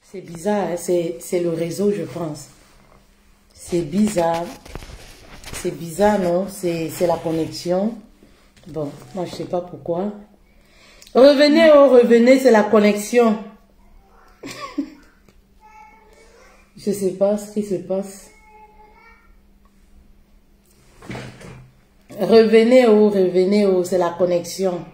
C'est bizarre, hein? C'est le réseau, je pense. C'est bizarre. C'est bizarre, non? C'est la connexion. Bon, moi, je sais pas pourquoi. Revenez, oh, revenez, c'est la connexion. Je sais pas ce qui se passe. Revenez, oh, c'est la connexion.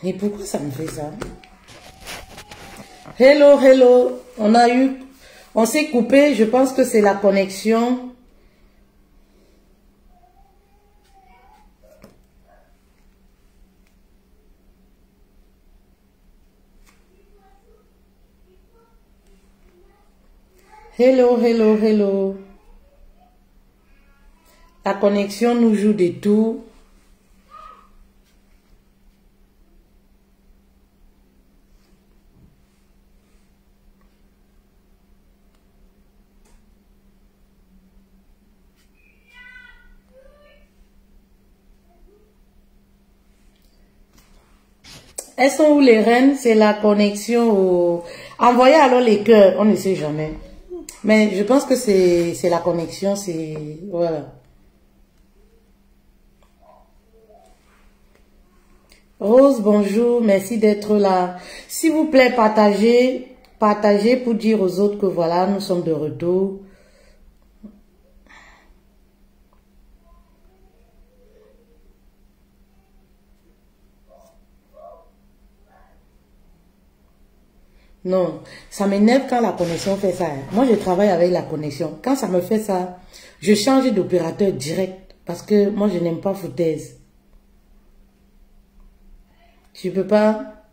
Et pourquoi ça me fait ça? Hello, hello. On s'est coupé, je pense que c'est la connexion. Hello, hello, hello. La connexion nous joue des tours. Elles sont où les reines? C'est la connexion au... Envoyez alors les cœurs, on ne sait jamais. Mais je pense que c'est la connexion, c'est... Voilà. Rose, bonjour, merci d'être là. S'il vous plaît, partagez pour dire aux autres que voilà, nous sommes de retour. Non, ça m'énerve quand la connexion fait ça. Moi, je travaille avec la connexion. Quand ça me fait ça, je change d'opérateur direct parce que moi, je n'aime pas foutaise. Tu peux pas...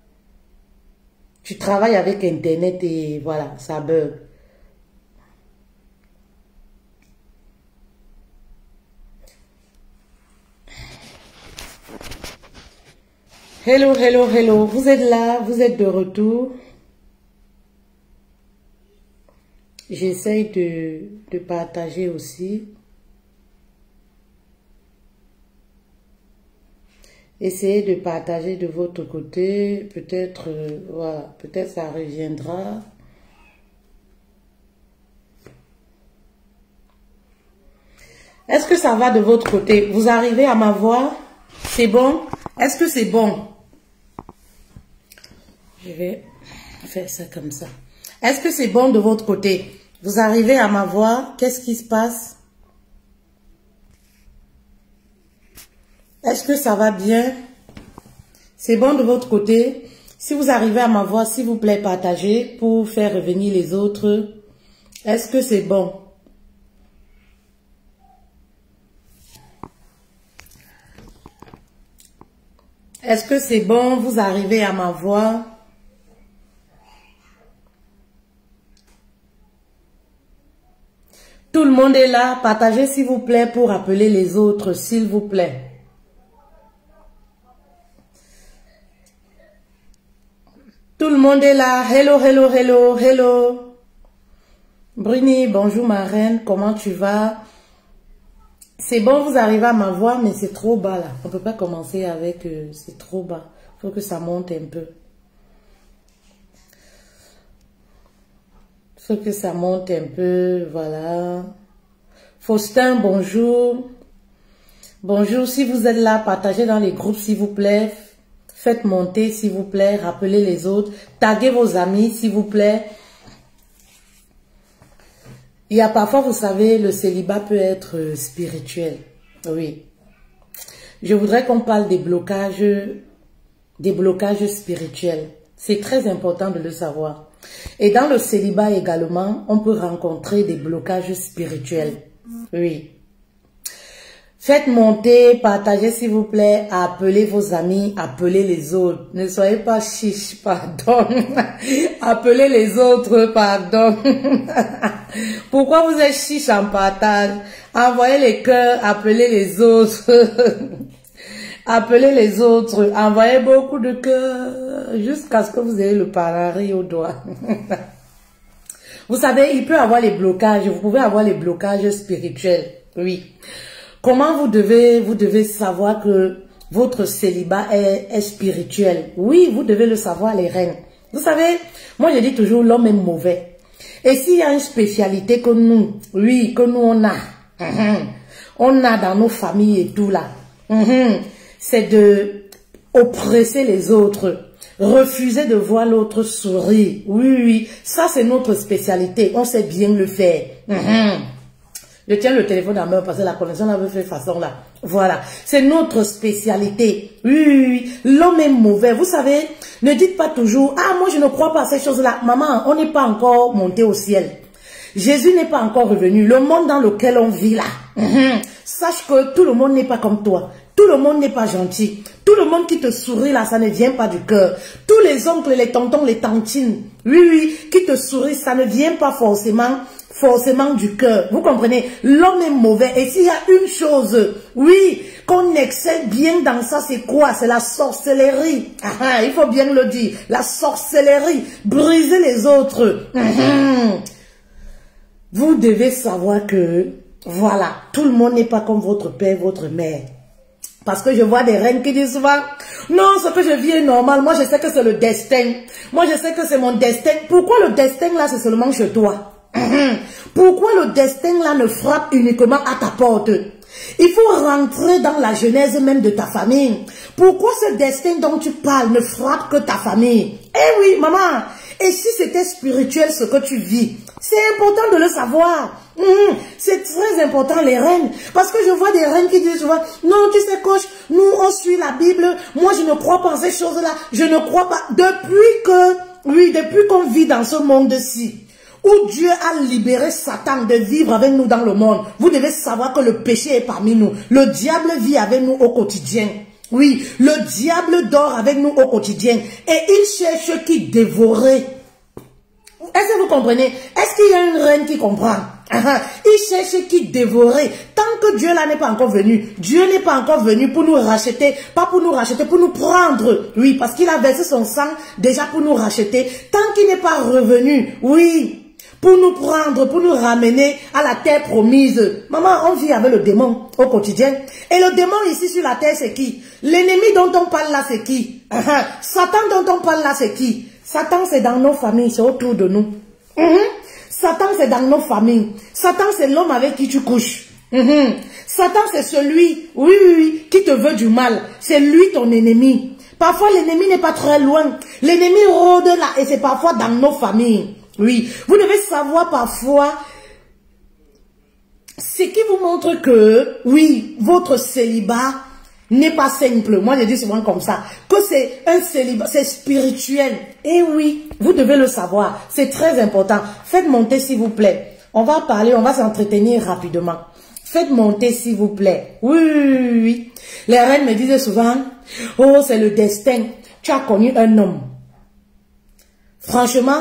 Tu travailles avec Internet et voilà, ça bug. Hello, hello, hello. Vous êtes là, vous êtes de retour. J'essaye de partager aussi. Essayez de partager de votre côté. Peut-être, voilà, peut-être ça reviendra. Est-ce que ça va de votre côté? Vous arrivez à m'avoir? C'est bon? Est-ce que c'est bon? Je vais faire ça comme ça. Est-ce que c'est bon de votre côté? Vous arrivez à m'avoir? Qu'est-ce qui se passe? Est-ce que ça va bien? C'est bon de votre côté? Si vous arrivez à m'avoir, s'il vous plaît, partagez pour faire revenir les autres. Est-ce que c'est bon? Est-ce que c'est bon? Vous arrivez à m'avoir? Tout le monde est là. Partagez s'il vous plaît pour appeler les autres, s'il vous plaît. Tout le monde est là. Hello, hello, hello, hello. Bruni, bonjour ma reine. Comment tu vas? C'est bon, vous arrivez à m'avoir, mais c'est trop bas là. On ne peut pas commencer avec... c'est trop bas. Il faut que ça monte un peu. Il faut que ça monte un peu, voilà. Faustin, bonjour. Bonjour, si vous êtes là, partagez dans les groupes s'il vous plaît. Faites monter s'il vous plaît, rappelez les autres. Taguez vos amis s'il vous plaît. Il y a parfois, vous savez, le célibat peut être spirituel. Oui. Je voudrais qu'on parle des blocages spirituels. C'est très important de le savoir. Et dans le célibat également, on peut rencontrer des blocages spirituels. Oui. Faites monter, partagez s'il vous plaît, appelez vos amis, appelez les autres. Ne soyez pas chiche, pardon. Appelez les autres, pardon. Pourquoi vous êtes chiche en partage? Envoyez les cœurs, appelez les autres. Appelez les autres, envoyez beaucoup de cœurs jusqu'à ce que vous ayez le parari au doigt. Vous savez, il peut y avoir les blocages, vous pouvez avoir les blocages spirituels. Oui. Comment vous devez savoir que votre célibat est spirituel? Oui, vous devez le savoir, les reines. Vous savez, moi je dis toujours, l'homme est mauvais. Et s'il y a une spécialité que nous, oui, que nous on a dans nos familles et tout là, c'est de oppresser les autres, refuser de voir l'autre sourire. Oui, oui, ça c'est notre spécialité, on sait bien le faire. Je tiens le téléphone à main parce que la connexion avait fait façon là. Voilà, c'est notre spécialité. Oui, oui, oui. L'homme est mauvais. Vous savez, ne dites pas toujours, ah moi je ne crois pas à ces choses-là. Maman, on n'est pas encore monté au ciel. Jésus n'est pas encore revenu. Le monde dans lequel on vit là, sache que tout le monde n'est pas comme toi. Tout le monde n'est pas gentil. Tout le monde qui te sourit là, ça ne vient pas du cœur. Tous les oncles, les tontons, les tantines, oui, oui, qui te sourient, ça ne vient pas forcément du cœur. Vous comprenez? L'homme est mauvais. Et s'il y a une chose, oui, qu'on excelle bien dans ça, c'est quoi? C'est la sorcellerie. Il faut bien le dire. La sorcellerie. Briser les autres. Vous devez savoir que, voilà, tout le monde n'est pas comme votre père, votre mère. Parce que je vois des reines qui disent souvent, non, ce que je vis est normal. Moi, je sais que c'est le destin. Moi, je sais que c'est mon destin. Pourquoi le destin, là, c'est seulement chez toi? Pourquoi le destin, là, ne frappe uniquement à ta porte? Il faut rentrer dans la genèse même de ta famille. Pourquoi ce destin dont tu parles ne frappe que ta famille? Eh oui, maman. Et si c'était spirituel ce que tu vis, c'est important de le savoir. C'est très important, les reines. Parce que je vois des reines qui disent souvent, non, tu sais, coach, nous, on suit la Bible. Moi, je ne crois pas en ces choses-là. Je ne crois pas. Depuis qu'on vit dans ce monde-ci, où Dieu a libéré Satan de vivre avec nous dans le monde, vous devez savoir que le péché est parmi nous. Le diable vit avec nous au quotidien. Oui, le diable dort avec nous au quotidien. Et il cherche qui dévorer. Est-ce que vous comprenez? Est-ce qu'il y a une reine qui comprend? Il cherche qui dévorer. Tant que Dieu là n'est pas encore venu, Dieu n'est pas encore venu pour nous racheter, pas pour nous racheter, pour nous prendre. Oui, parce qu'il a versé son sang déjà pour nous racheter. Tant qu'il n'est pas revenu, oui, pour nous prendre, pour nous ramener à la terre promise. Maman, on vit avec le démon au quotidien. Et le démon ici sur la terre, c'est qui? L'ennemi dont on parle là, c'est qui? Satan dont on parle là, c'est qui? Satan, c'est dans nos familles, c'est autour de nous. Satan, c'est dans nos familles. Satan, c'est l'homme avec qui tu couches. Satan, c'est celui, oui, qui te veut du mal. C'est lui ton ennemi. Parfois, l'ennemi n'est pas très loin. L'ennemi rôde là et c'est parfois dans nos familles. Oui, vous devez savoir parfois ce qui vous montre que, oui, votre célibat n'est pas simple. Moi, je dis souvent comme ça, que c'est un célibat, c'est spirituel. Et oui, vous devez le savoir. C'est très important. Faites monter, s'il vous plaît. On va parler, on va s'entretenir rapidement. Faites monter, s'il vous plaît. Oui. Les reines me disaient souvent, oh, c'est le destin. Tu as connu un homme. Franchement,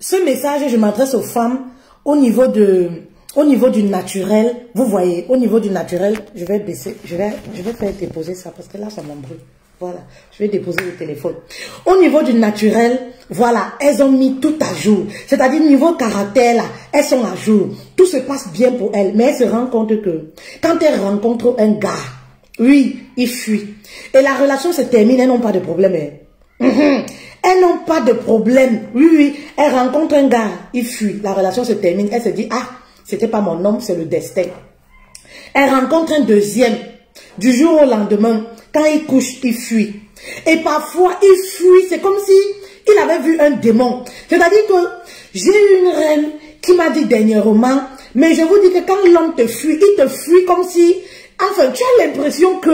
ce message, je m'adresse aux femmes au niveau du naturel. Vous voyez, au niveau du naturel, je vais baisser, je vais faire déposer ça parce que là, ça m'embrouille. Voilà, je vais déposer le téléphone. Au niveau du naturel, voilà, elles ont mis tout à jour. C'est-à-dire, niveau caractère, là, elles sont à jour. Tout se passe bien pour elles. Mais elles se rendent compte que quand elles rencontrent un gars, oui, il fuit. Et la relation se termine, elles n'ont pas de problème. Elles n'ont pas de problème. Oui, elles rencontrent un gars, il fuit. La relation se termine, elle se dit, ah, c'était pas mon homme, c'est le destin. Elle rencontre un deuxième. Du jour au lendemain, quand il couche, il fuit. Et parfois, il fuit. C'est comme si il avait vu un démon. C'est-à-dire que j'ai eu une reine qui m'a dit dernièrement, mais je vous dis que quand l'homme te fuit, il te fuit comme si, enfin, tu as l'impression que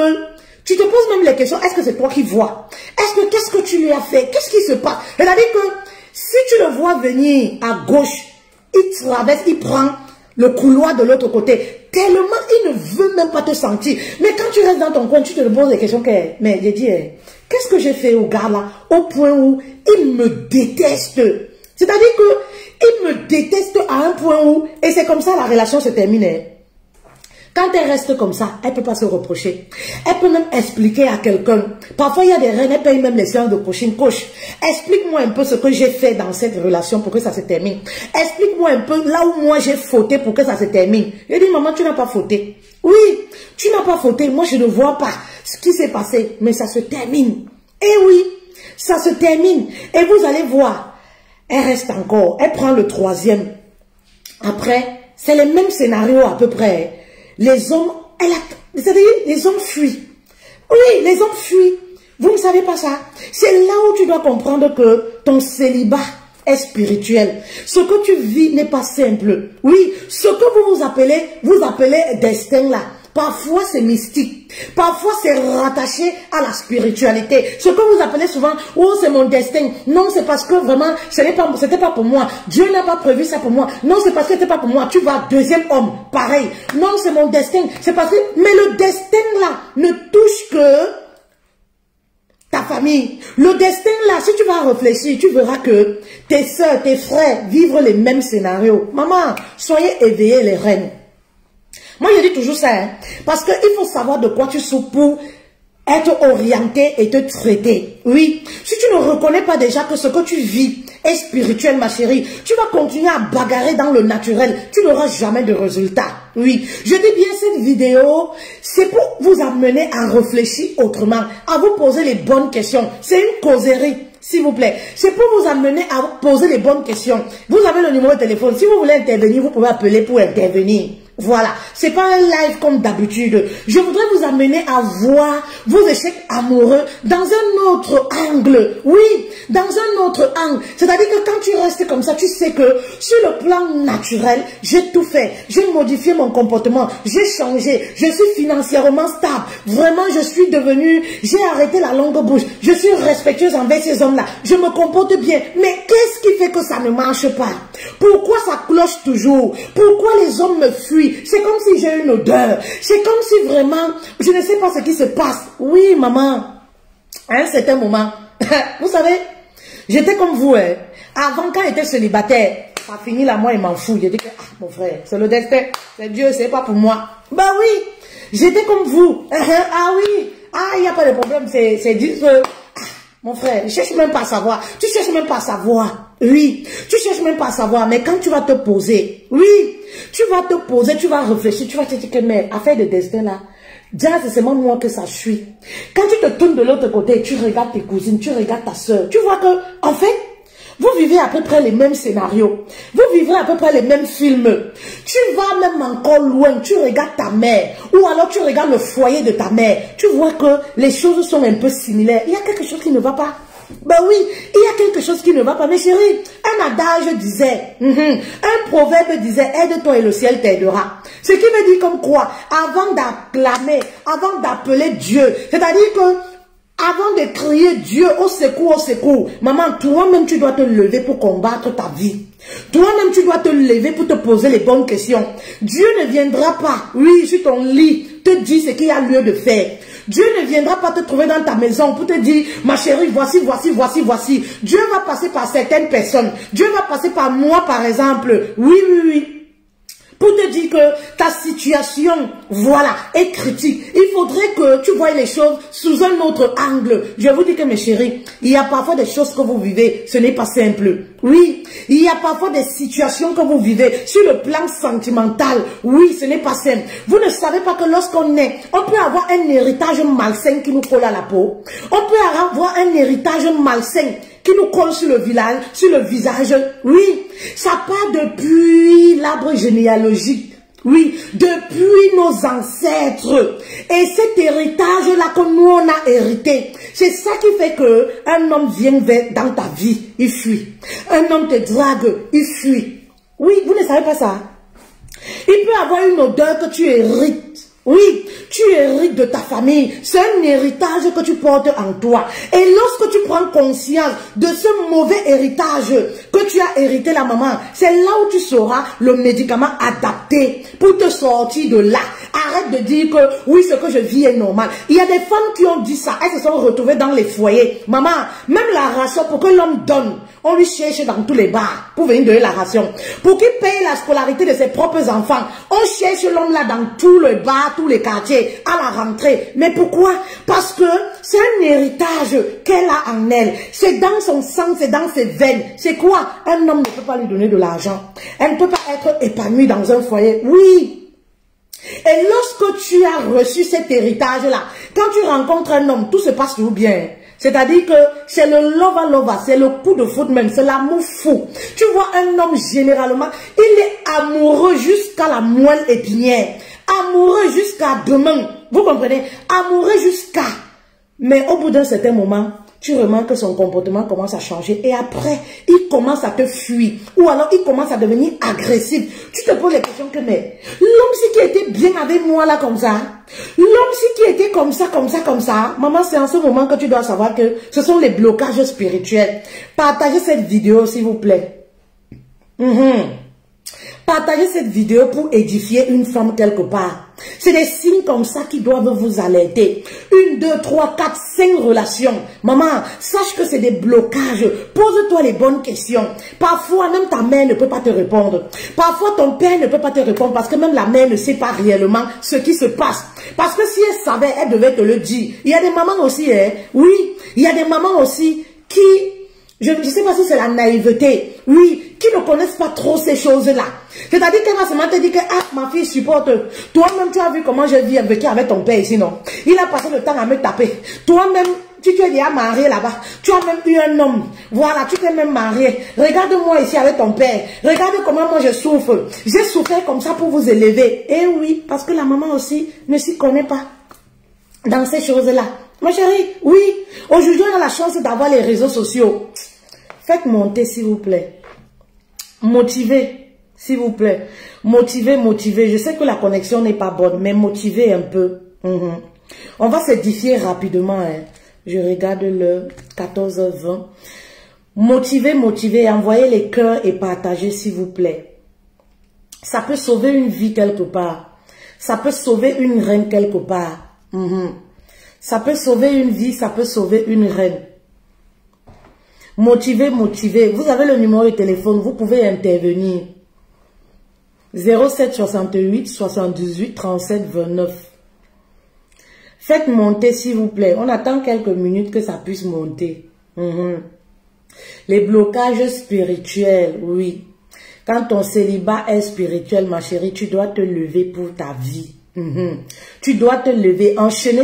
tu te poses même les questions, est-ce que c'est toi qui vois? Qu'est-ce que tu lui as fait? Qu'est-ce qui se passe? C'est-à-dire que si tu le vois venir à gauche, il traverse, il prend le couloir de l'autre côté. Tellement, il ne veut même pas te sentir. Mais quand tu restes dans ton coin, tu te poses des questions. Mais j'ai dit, qu'est-ce que j'ai fait au gars là? Au point où il me déteste. C'est-à-dire que il me déteste à un point où, et c'est comme ça la relation se termine. Quand elle reste comme ça, elle ne peut pas se reprocher. Elle peut même expliquer à quelqu'un. Parfois, il y a des reines, elles payent même les séances de coaching. Coach, explique-moi un peu ce que j'ai fait dans cette relation pour que ça se termine. Explique-moi un peu là où moi j'ai fauté pour que ça se termine. Je dis, maman, tu n'as pas fauté. Oui, tu n'as pas fauté. Moi, je ne vois pas ce qui s'est passé, mais ça se termine. Et oui, ça se termine. Et vous allez voir, elle reste encore. Elle prend le troisième. Après, c'est le même scénario à peu près. Les hommes, c'est-à-dire, les hommes fuient. Oui, les hommes fuient. Vous ne savez pas ça. C'est là où tu dois comprendre que ton célibat est spirituel. Ce que tu vis n'est pas simple. Oui, ce que vous appelez destin là. Parfois c'est mystique, parfois c'est rattaché à la spiritualité. Ce que vous appelez souvent, oh c'est mon destin. Non, c'est parce que vraiment, c'était pas pour moi. Dieu n'a pas prévu ça pour moi. Non, c'est parce que c'était pas pour moi. Tu vas deuxième homme, pareil. Non, c'est mon destin. C'est parce que, mais le destin là ne touche que ta famille. Le destin là, si tu vas réfléchir, tu verras que tes soeurs, tes frères vivent les mêmes scénarios. Maman, soyez éveillés les reines. Moi, je dis toujours ça, hein, parce qu'il faut savoir de quoi tu souffres pour être orienté et te traiter. Oui, si tu ne reconnais pas déjà que ce que tu vis est spirituel, ma chérie, tu vas continuer à bagarrer dans le naturel. Tu n'auras jamais de résultat. Oui, je dis bien cette vidéo, c'est pour vous amener à réfléchir autrement, à vous poser les bonnes questions. C'est une causerie. S'il vous plaît, c'est pour vous amener à poser les bonnes questions. Vous avez le numéro de téléphone. Si vous voulez intervenir, vous pouvez appeler pour intervenir. Voilà, c'est pas un live comme d'habitude. Je voudrais vous amener à voir vos échecs amoureux dans un autre angle. Oui, dans un autre angle. C'est-à-dire que quand tu restes comme ça, tu sais que sur le plan naturel, j'ai tout fait. J'ai modifié mon comportement, j'ai changé, je suis financièrement stable. Vraiment, je suis devenue, j'ai arrêté la longue bouche. Je suis respectueuse envers ces hommes-là. Je me comporte bien. Mais qu'est-ce qui fait que ça ne marche pas? Pourquoi ça cloche toujours? Pourquoi les hommes me fuient? C'est comme si j'ai une odeur. C'est comme si vraiment, je ne sais pas ce qui se passe. Oui, maman, à un certain moment, vous savez, j'étais comme vous. Hein. Avant, quand j'étais célibataire, ça finit là, moi, il m'en fout. J'ai dit que, mon frère, c'est le destin, c'est Dieu, c'est pas pour moi. Bah oui, j'étais comme vous. Ah oui, il n'y a pas de problème, c'est juste... mon frère, ne cherche même pas à savoir. Tu cherches même pas à savoir. Oui, tu cherches même pas à savoir. Mais quand tu vas te poser, oui, tu vas te poser, tu vas réfléchir, tu vas te dire que, mais affaire de destin là, déjà c'est seulement moi que ça suit. Quand tu te tournes de l'autre côté, tu regardes tes cousines, tu regardes ta soeur, tu vois que, en fait, vous vivez à peu près les mêmes scénarios. Vous vivez à peu près les mêmes films. Tu vas même encore loin. Tu regardes ta mère. Ou alors tu regardes le foyer de ta mère. Tu vois que les choses sont un peu similaires. Il y a quelque chose qui ne va pas. Ben oui, il y a quelque chose qui ne va pas. Mais chérie, un adage disait, un proverbe disait, aide-toi et le ciel t'aidera. Ce qui veut dire comme quoi, avant d'acclamer, avant d'appeler Dieu, c'est-à-dire que, avant de crier Dieu au secours, maman, toi-même tu dois te lever pour combattre ta vie. Toi-même tu dois te lever pour te poser les bonnes questions. Dieu ne viendra pas, oui, sur ton lit, te dire ce qu'il y a lieu de faire. Dieu ne viendra pas te trouver dans ta maison pour te dire, ma chérie, voici. Dieu va passer par certaines personnes. Dieu va passer par moi, par exemple. Oui. Pour te dire que ta situation, voilà, est critique. Il faudrait que tu voies les choses sous un autre angle. Je vous dis que mes chéris, il y a parfois des choses que vous vivez, ce n'est pas simple. Oui, il y a parfois des situations que vous vivez sur le plan sentimental. Oui, ce n'est pas simple. Vous ne savez pas que lorsqu'on est, on peut avoir un héritage malsain qui nous colle à la peau. On peut avoir un héritage malsain qui nous colle sur le visage. Oui, ça part depuis l'arbre généalogique. Oui, depuis nos ancêtres. Et cet héritage-là que nous on a hérité, c'est ça qui fait que un homme vient dans ta vie, il fuit. Un homme te drague, il fuit. Oui, vous ne savez pas ça. Il peut avoir une odeur que tu hérites. Oui, tu hérites de ta famille. C'est un héritage que tu portes en toi. Et lorsque tu prends conscience de ce mauvais héritage que tu as hérité la maman, c'est là où tu sauras le médicament adapté pour te sortir de là. Arrête de dire que oui, ce que je vis est normal. Il y a des femmes qui ont dit ça. Elles se sont retrouvées dans les foyers. Maman, même la ration pour que l'homme donne. On lui cherche dans tous les bars pour venir donner la ration. Pour qu'il paye la scolarité de ses propres enfants, on cherche l'homme là dans tous les bars, tous les quartiers, à la rentrée. Mais pourquoi? Parce que c'est un héritage qu'elle a en elle. C'est dans son sang, c'est dans ses veines. C'est quoi? Un homme ne peut pas lui donner de l'argent. Elle ne peut pas être épanouie dans un foyer. Oui. Et lorsque tu as reçu cet héritage-là, quand tu rencontres un homme, tout se passe toujours bien. C'est-à-dire que c'est le lova, c'est le coup de foot même, c'est l'amour fou. Tu vois un homme généralement, il est amoureux jusqu'à la moelle épinière, amoureux jusqu'à demain, vous comprenez? Amoureux jusqu'à... Mais au bout d'un certain moment, tu remarques que son comportement commence à changer et après, il commence à te fuir ou alors il commence à devenir agressif. Tu te poses la question que mais l'homme-ci qui était bien avec moi là comme ça, l'homme-ci qui était comme ça, maman, c'est en ce moment que tu dois savoir que ce sont les blocages spirituels. Partagez cette vidéo s'il vous plaît. Partagez cette vidéo pour édifier une femme quelque part. C'est des signes comme ça qui doivent vous alerter. 1, 2, 3, 4, 5 relations. Maman, sache que c'est des blocages. Pose-toi les bonnes questions. Parfois, même ta mère ne peut pas te répondre. Parfois, ton père ne peut pas te répondre parce que même la mère ne sait pas réellement ce qui se passe. Parce que si elle savait, elle devait te le dire. Il y a des mamans aussi, hein. Oui, il y a des mamans aussi qui... Je ne sais pas si c'est la naïveté, oui, qui ne connaissent pas trop ces choses-là. C'est-à-dire qu'elle va seulement te dire que, ah, ma fille supporte. Toi-même, tu as vu comment je vis avec ton père ici, non? Il a passé le temps à me taper. Toi-même, tu t'es déjà marié là-bas. Tu as même eu un homme. Voilà, tu t'es même marié. Regarde-moi ici avec ton père. Regarde comment moi je souffre. J'ai souffert comme ça pour vous élever. Et oui, parce que la maman aussi ne s'y connaît pas dans ces choses-là. Ma chérie, oui. Aujourd'hui, on a la chance d'avoir les réseaux sociaux. Faites monter, s'il vous plaît. Motivez, s'il vous plaît. Motivez. Je sais que la connexion n'est pas bonne, mais motivez un peu. On va s'édifier rapidement. Hein. Je regarde le 14h20. Motivez. Envoyez les cœurs et partagez, s'il vous plaît. Ça peut sauver une vie quelque part. Ça peut sauver une reine quelque part. Ça peut sauver une vie, ça peut sauver une reine. Motivez. Vous avez le numéro de téléphone, vous pouvez intervenir. 07 68 78 37 29. Faites monter s'il vous plaît. On attend quelques minutes que ça puisse monter. Les blocages spirituels, oui. Quand ton célibat est spirituel, ma chérie, tu dois te lever pour ta vie. Tu dois te lever, enchaîner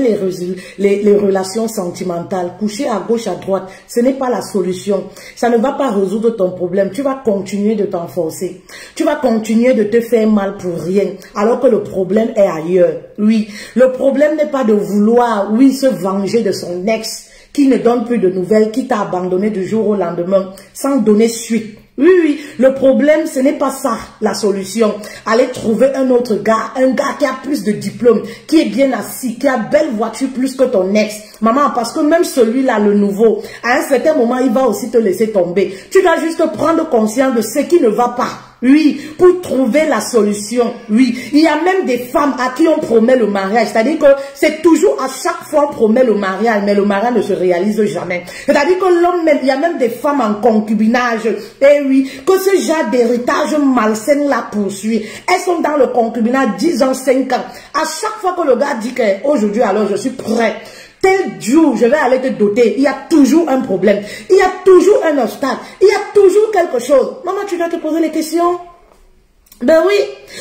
les relations sentimentales, coucher à gauche, à droite, ce n'est pas la solution. Ça ne va pas résoudre ton problème. Tu vas continuer de t'enfoncer. Tu vas continuer de te faire mal pour rien, alors que le problème est ailleurs. Oui, le problème n'est pas de vouloir, oui, se venger de son ex qui ne donne plus de nouvelles, qui t'a abandonné du jour au lendemain, sans donner suite. Oui, le problème, ce n'est pas ça, la solution. Allez trouver un autre gars, un gars qui a plus de diplôme, qui est bien assis, qui a belle voiture plus que ton ex. Maman, parce que même celui-là, le nouveau, à un certain moment, il va aussi te laisser tomber. Tu dois juste prendre conscience de ce qui ne va pas. Oui, pour trouver la solution. Oui, il y a même des femmes à qui on promet le mariage. C'est-à-dire que c'est toujours à chaque fois on promet le mariage, mais le mariage ne se réalise jamais. C'est-à-dire que l'homme, il y a même des femmes en concubinage. Et oui, que ce genre d'héritage malsain la poursuit. Elles sont dans le concubinage 10 ans, 5 ans. À chaque fois que le gars dit qu'aujourd'hui, alors je suis prêt. Tel jour, je vais aller te doter. Il y a toujours un problème. Il y a toujours un obstacle. Il y a toujours quelque chose. Maman, tu dois te poser les questions. Ben oui,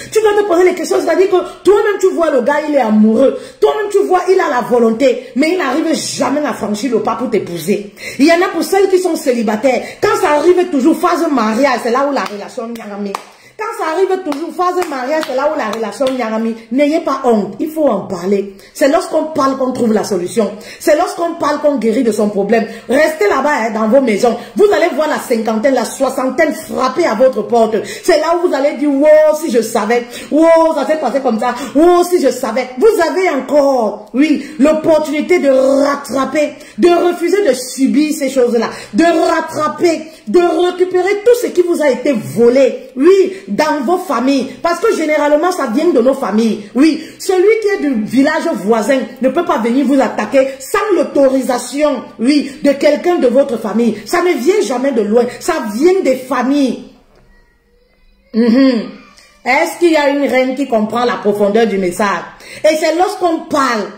tu dois te poser les questions. C'est-à-dire que toi-même, tu vois le gars, il est amoureux. Toi-même, tu vois, il a la volonté. Mais il n'arrive jamais à franchir le pas pour t'épouser. Il y en a pour celles qui sont célibataires. Quand ça arrive toujours, phase mariage, c'est là où la relation est. Quand ça arrive toujours, phase mariage, c'est là où la relation Nyangami. N'ayez pas honte, il faut en parler. C'est lorsqu'on parle qu'on trouve la solution. C'est lorsqu'on parle qu'on guérit de son problème. Restez là-bas dans vos maisons. Vous allez voir la cinquantaine, la soixantaine frapper à votre porte. C'est là où vous allez dire, wow, si je savais. Wow, ça s'est passé comme ça. Wow, si je savais. Vous avez encore, oui, l'opportunité de rattraper, de refuser de subir ces choses-là. De rattraper de récupérer tout ce qui vous a été volé, oui, dans vos familles. Parce que généralement, ça vient de nos familles. Oui, celui qui est du village voisin ne peut pas venir vous attaquer sans l'autorisation, oui, de quelqu'un de votre famille. Ça ne vient jamais de loin, ça vient des familles. Est-ce qu'il y a une reine qui comprend la profondeur du message? Et c'est lorsqu'on parle,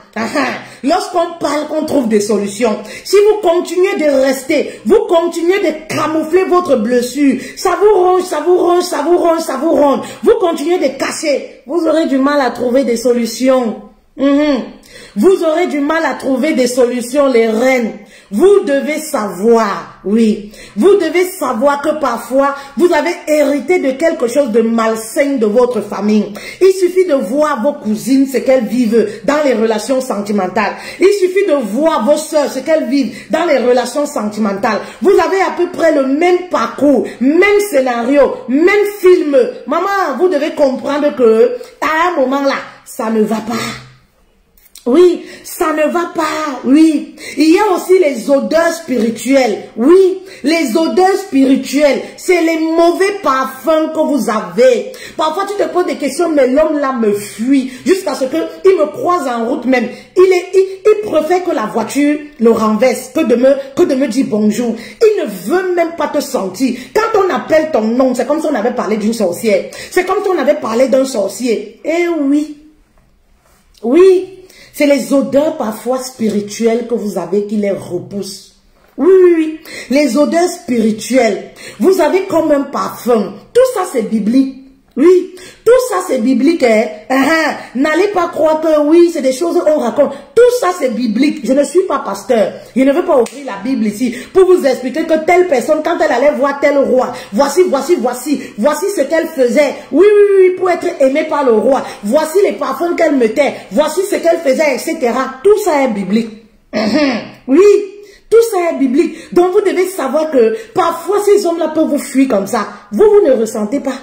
qu'on trouve des solutions. Si vous continuez de rester, vous continuez de camoufler votre blessure, ça vous ronge, ça vous ronge, ça vous ronge, ça vous ronge, vous continuez de cacher, vous aurez du mal à trouver des solutions. Vous aurez du mal à trouver des solutions, les reines. Vous devez savoir, oui, vous devez savoir que parfois, vous avez hérité de quelque chose de malsain de votre famille. Il suffit de voir vos cousines, ce qu'elles vivent dans les relations sentimentales. Il suffit de voir vos soeurs, ce qu'elles vivent dans les relations sentimentales. Vous avez à peu près le même parcours, même scénario, même film. Maman, vous devez comprendre que, à un moment là, ça ne va pas. Oui, ça ne va pas, oui. Il y a aussi les odeurs spirituelles, oui. Les odeurs spirituelles, c'est les mauvais parfums que vous avez. Parfois, tu te poses des questions, mais l'homme là me fuit jusqu'à ce qu'il me croise en route même. Il préfère que la voiture le renverse, que de me dire bonjour. Il ne veut même pas te sentir. Quand on appelle ton nom, c'est comme si on avait parlé d'une sorcière. C'est comme si on avait parlé d'un sorcier. Eh oui, oui. C'est les odeurs parfois spirituelles que vous avez qui les repoussent. Oui, oui, oui. Les odeurs spirituelles. Vous avez comme un parfum. Tout ça, c'est biblique. Oui, tout ça c'est biblique. N'allez pas croire que oui, c'est des choses qu'on raconte. Tout ça c'est biblique. Je ne suis pas pasteur. Je ne veux pas ouvrir la Bible ici pour vous expliquer que telle personne, quand elle allait voir tel roi, voici ce qu'elle faisait. Oui, oui, oui, pour être aimée par le roi. Voici les parfums qu'elle mettait. Voici ce qu'elle faisait, etc. Tout ça est biblique. Oui. Tout ça est biblique. Donc vous devez savoir que parfois ces hommes-là peuvent vous fuir comme ça. Vous ne ressentez pas.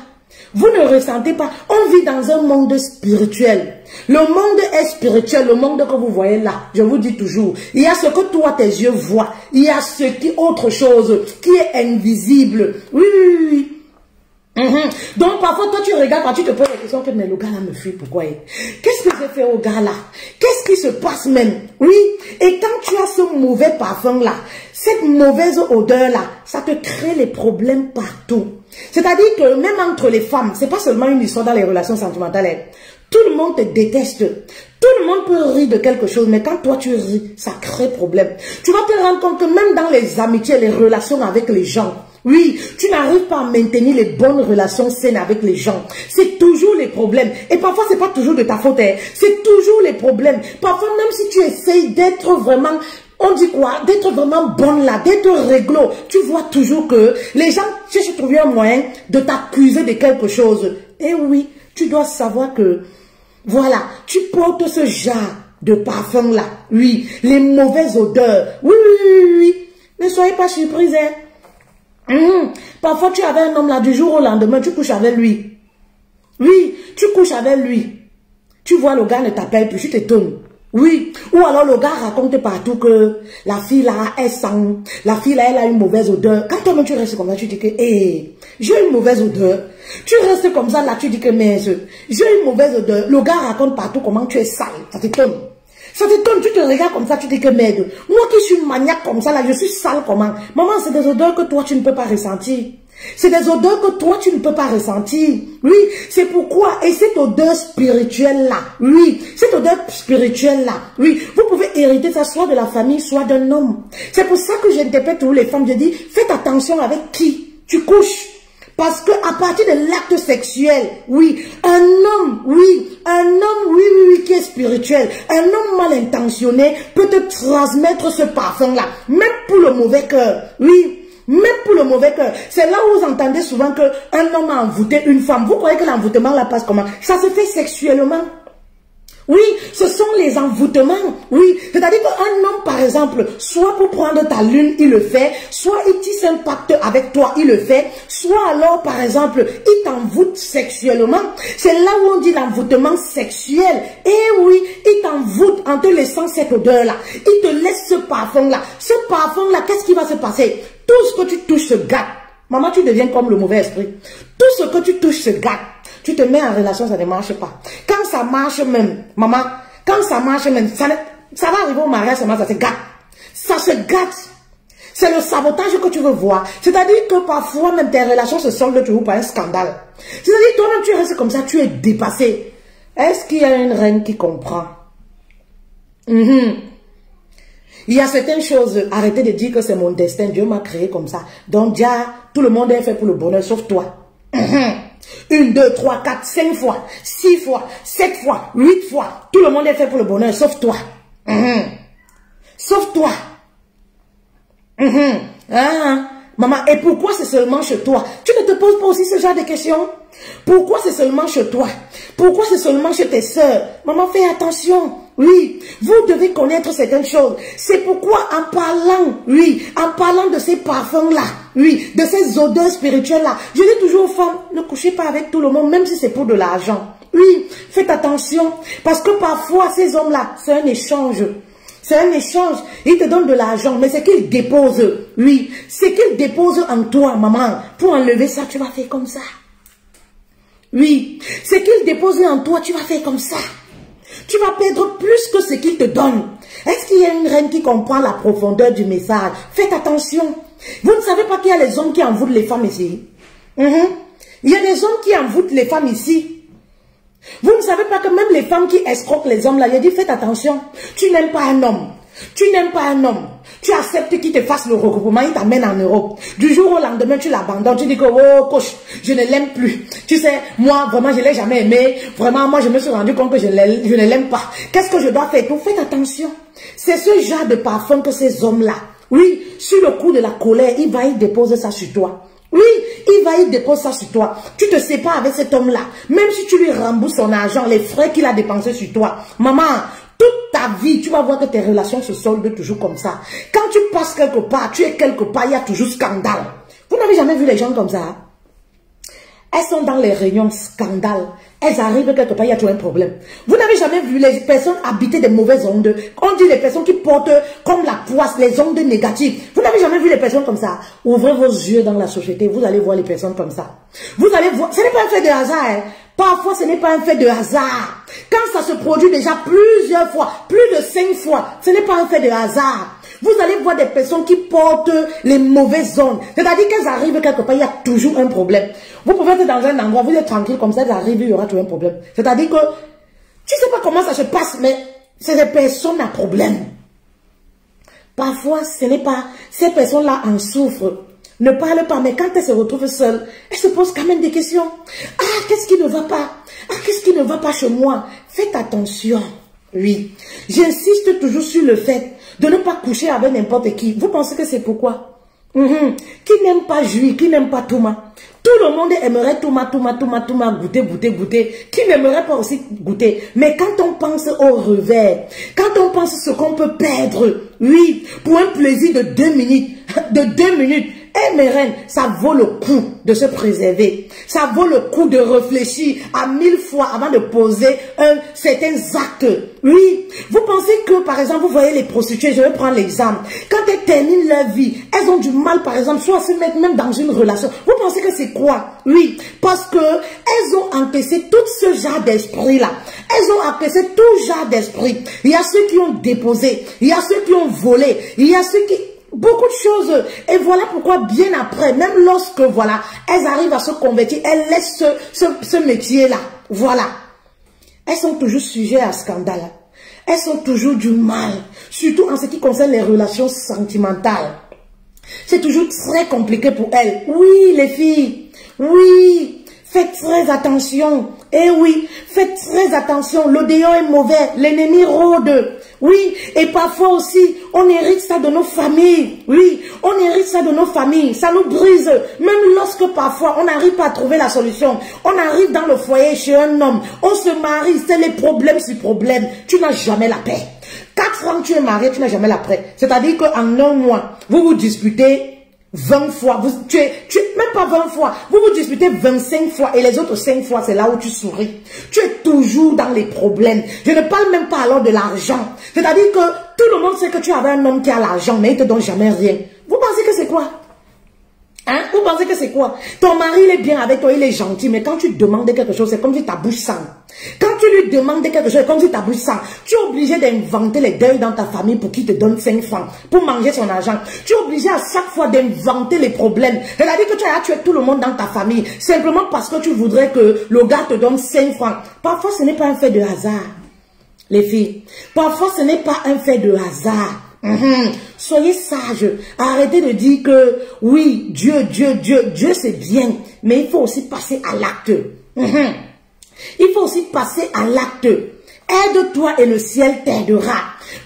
Vous ne ressentez pas. On vit dans un monde spirituel. Le monde est spirituel, le monde que vous voyez là. Je vous dis toujours, il y a ce que toi tes yeux voient. Il y a ce qui est autre chose, qui est invisible. Oui, oui, oui. Donc parfois toi tu regardes, quand tu te poses la question que mais le gars là me fuit, pourquoi? Qu'est-ce que j'ai fait au gars là? Qu'est-ce qui se passe même? Oui, et quand tu as ce mauvais parfum là, cette mauvaise odeur là, ça te crée les problèmes partout. C'est-à-dire que même entre les femmes, c'est pas seulement une histoire dans les relations sentimentales. Tout le monde te déteste. Tout le monde peut rire de quelque chose, mais quand toi tu ris, ça crée problème. Tu vas te rendre compte que même dans les amitiés, les relations avec les gens, oui, tu n'arrives pas à maintenir les bonnes relations saines avec les gens. C'est toujours les problèmes. Et parfois, c'est pas toujours de ta faute. C'est toujours les problèmes. Parfois, même si tu essayes d'être vraiment, on dit quoi, d'être vraiment bonne là, d'être réglo, tu vois toujours que les gens cherchent à trouver un moyen de t'accuser de quelque chose. Et oui, tu dois savoir que, voilà, tu portes ce genre de parfum là. Oui, les mauvaises odeurs. Oui, oui, oui, oui. Ne soyez pas surpris, Parfois, tu avais un homme là, du jour au lendemain, tu couches avec lui. Oui, tu couches avec lui. Tu vois, le gars ne t'appelle plus, tu t'étonnes. Oui, ou alors le gars raconte partout que la fille là, elle sent, la fille là, elle a une mauvaise odeur. Quand toi-même tu restes comme ça, tu dis que, j'ai une mauvaise odeur. Tu restes comme ça là, tu dis que, mais j'ai une mauvaise odeur. Le gars raconte partout comment tu es sale, ça t'étonne. Ça t'étonne, tu te regardes comme ça, tu dis que merde. Moi qui suis une maniaque comme ça, là, je suis sale comment? Maman, c'est des odeurs que toi, tu ne peux pas ressentir. C'est des odeurs que toi, tu ne peux pas ressentir. Oui, c'est pourquoi, et cette odeur spirituelle-là, oui, cette odeur spirituelle-là, oui, vous pouvez hériter ça soit de la famille, soit d'un homme. C'est pour ça que j'interpelle toutes les femmes, je dis, faites attention avec qui tu couches. Parce que à partir de l'acte sexuel, oui, un homme, oui, qui est spirituel, un homme mal intentionné peut te transmettre ce parfum-là, même pour le mauvais cœur, oui. Même pour le mauvais cœur. C'est là où vous entendez souvent qu'un homme a envoûté une femme. Vous croyez que l'envoûtement là passe comment? Ça se fait sexuellement. Oui, ce sont les envoûtements. Oui, c'est-à-dire qu'un homme, par exemple, soit pour prendre ta lune, il le fait, soit il tisse un pacte avec toi, il le fait, soit alors, par exemple, il t'envoûte sexuellement. C'est là où on dit l'envoûtement sexuel. Et oui, il t'envoûte en te laissant cette odeur-là. Il te laisse ce parfum-là. Ce parfum-là, qu'est-ce qui va se passer? Tout ce que tu touches se gâte. Maman, tu deviens comme le mauvais esprit. Tout ce que tu touches se gâte. Tu te mets en relation, ça ne marche pas. Quand ça marche même, maman, quand ça marche même, ça va arriver au mariage, seulement ça se gâte. Ça se gâte. C'est le sabotage que tu veux voir. C'est-à-dire que parfois même tes relations se soldent toujours par un scandale. C'est-à-dire toi-même tu restes comme ça, tu es dépassé. Est-ce qu'il y a une reine qui comprend? Il y a certaines choses, arrêtez de dire que c'est mon destin, Dieu m'a créé comme ça. Donc déjà, tout le monde est fait pour le bonheur, sauf toi. 1, 2, 3, 4, 5 fois, 6 fois, 7 fois, 8 fois. Tout le monde est fait pour le bonheur, sauf toi. Sauf toi. Maman, et pourquoi c'est seulement chez toi? Tu ne te poses pas aussi ce genre de questions? Pourquoi c'est seulement chez toi? Pourquoi c'est seulement chez tes sœurs? Maman, fais attention. Oui, vous devez connaître certaines choses. C'est pourquoi en parlant, oui, en parlant de ces parfums-là, oui, de ces odeurs spirituelles-là, je dis toujours aux femmes, ne couchez pas avec tout le monde, même si c'est pour de l'argent. Oui, faites attention, parce que parfois, ces hommes-là, c'est un échange. C'est un échange. Ils te donnent de l'argent, mais c'est qu'ils déposent. Oui, c'est qu'ils déposent en toi, maman. Pour enlever ça, tu vas faire comme ça. Oui, c'est qu'ils déposent en toi, tu vas faire comme ça. Tu vas perdre plus que ce qu'ils te donnent. Est-ce qu'il y a une reine qui comprend la profondeur du message? Faites attention. Vous ne savez pas qu'il y a les hommes qui envoûtent les femmes ici? Il y a des hommes qui envoûtent les femmes ici. Vous ne savez pas que même les femmes qui escroquent les hommes là, il a dit faites attention. Tu n'aimes pas un homme. Tu n'aimes pas un homme. Tu acceptes qu'il te fasse le regroupement, il t'amène en Europe. Du jour au lendemain, tu l'abandonnes. Tu dis que, oh, coach, je ne l'aime plus. Tu sais, moi, vraiment, je ne l'ai jamais aimé. Vraiment, moi, je me suis rendu compte que je ne l'aime pas. Qu'est-ce que je dois faire? Donc, faites attention. C'est ce genre de parfum que ces hommes-là, oui, sur le coup de la colère, il va y déposer ça sur toi. Oui, il va y déposer ça sur toi. Tu te sépares avec cet homme-là. Même si tu lui rembourses son argent, les frais qu'il a dépensés sur toi. Maman, toute ta vie, tu vas voir que tes relations se soldent toujours comme ça. Quand tu passes quelque part, tu es quelque part, il y a toujours scandale. Vous n'avez jamais vu les gens comme ça? Elles sont dans les réunions scandale. Elles arrivent quelque part, il y a toujours un problème. Vous n'avez jamais vu les personnes habiter des mauvaises ondes. On dit les personnes qui portent comme la poisse, les ondes négatives. Vous n'avez jamais vu les personnes comme ça. Ouvrez vos yeux dans la société, vous allez voir les personnes comme ça. Vous allez voir, ce n'est pas un fait de hasard. Hein. Parfois, ce n'est pas un fait de hasard. Quand ça se produit déjà plusieurs fois, plus de 5 fois, ce n'est pas un fait de hasard. Vous allez voir des personnes qui portent les mauvaises ondes. C'est-à-dire qu'elles arrivent quelque part, il y a toujours un problème. Vous pouvez être dans un endroit, vous êtes tranquille comme ça, elles arrivent, il y aura toujours un problème. C'est-à-dire que, tu ne sais pas comment ça se passe, mais c'est des personnes à problème. Parfois, ce n'est pas, ces personnes-là en souffrent. Ne parlent pas, mais quand elles se retrouvent seules, elles se posent quand même des questions. Ah, qu'est-ce qui ne va pas? Ah, qu'est-ce qui ne va pas chez moi? Faites attention. Oui, j'insiste toujours sur le fait de ne pas coucher avec n'importe qui. Vous pensez que c'est pourquoi? Qui n'aime pas jouir, qui n'aime pas Touma? Tout le monde aimerait Touma, goûter. Qui n'aimerait pas aussi goûter? Mais quand on pense au revers, quand on pense ce qu'on peut perdre, oui, pour un plaisir de 2 minutes, eh mes reines, ça vaut le coup de se préserver. Ça vaut le coup de réfléchir à 1000 fois avant de poser certains actes. Oui, vous pensez que, par exemple, vous voyez les prostituées, je vais prendre l'exemple. Quand elles terminent leur vie, elles ont du mal, par exemple, soit à se mettre même dans une relation. Vous pensez que c'est quoi? Oui, parce que elles ont encaissé tout ce genre d'esprit-là. Elles ont encaissé tout genre d'esprit. Il y a ceux qui ont déposé, il y a ceux qui ont volé, il y a ceux qui... Beaucoup de choses. Et voilà pourquoi bien après, même lorsque, voilà, elles arrivent à se convertir, elles laissent ce métier-là. Voilà. Elles sont toujours sujets à scandale. Elles sont toujours du mal. Surtout en ce qui concerne les relations sentimentales. C'est toujours très compliqué pour elles. Oui, les filles. Oui. Faites très attention. Eh oui, faites très attention. L'odéon est mauvais. L'ennemi rôde. Oui, et parfois aussi, on hérite ça de nos familles. Oui, on hérite ça de nos familles. Ça nous brise. Même lorsque parfois, on n'arrive pas à trouver la solution. On arrive dans le foyer chez un homme. On se marie, c'est les problèmes sur problèmes. Tu n'as jamais la paix. 4 ans tu es marié, tu n'as jamais la paix. C'est-à-dire qu'en un mois, vous vous disputez 20 fois, même pas 20 fois, vous vous disputez 25 fois et les autres 5 fois, c'est là où tu souris. Tu es toujours dans les problèmes. Je ne parle même pas alors de l'argent. C'est-à-dire que tout le monde sait que tu avais un homme qui a l'argent, mais il ne te donne jamais rien. Vous pensez que c'est quoi? Hein? Vous pensez que c'est quoi? Ton mari, il est bien avec toi, il est gentil, mais quand tu demandes quelque chose, c'est comme si ta bouche sent. Quand tu lui demandes quelque chose, c'est comme si ta bouche sent. Tu es obligé d'inventer les deuils dans ta famille pour qu'il te donne 5 francs, pour manger son argent. Tu es obligé à chaque fois d'inventer les problèmes. C'est-à-dire que tu as tué tout le monde dans ta famille, simplement parce que tu voudrais que le gars te donne 5 francs. Parfois, ce n'est pas un fait de hasard, les filles. Parfois, ce n'est pas un fait de hasard. Soyez sages, arrêtez de dire que oui, Dieu c'est bien, mais il faut aussi passer à l'acte. Il faut aussi passer à l'acte. Aide-toi et le ciel t'aidera.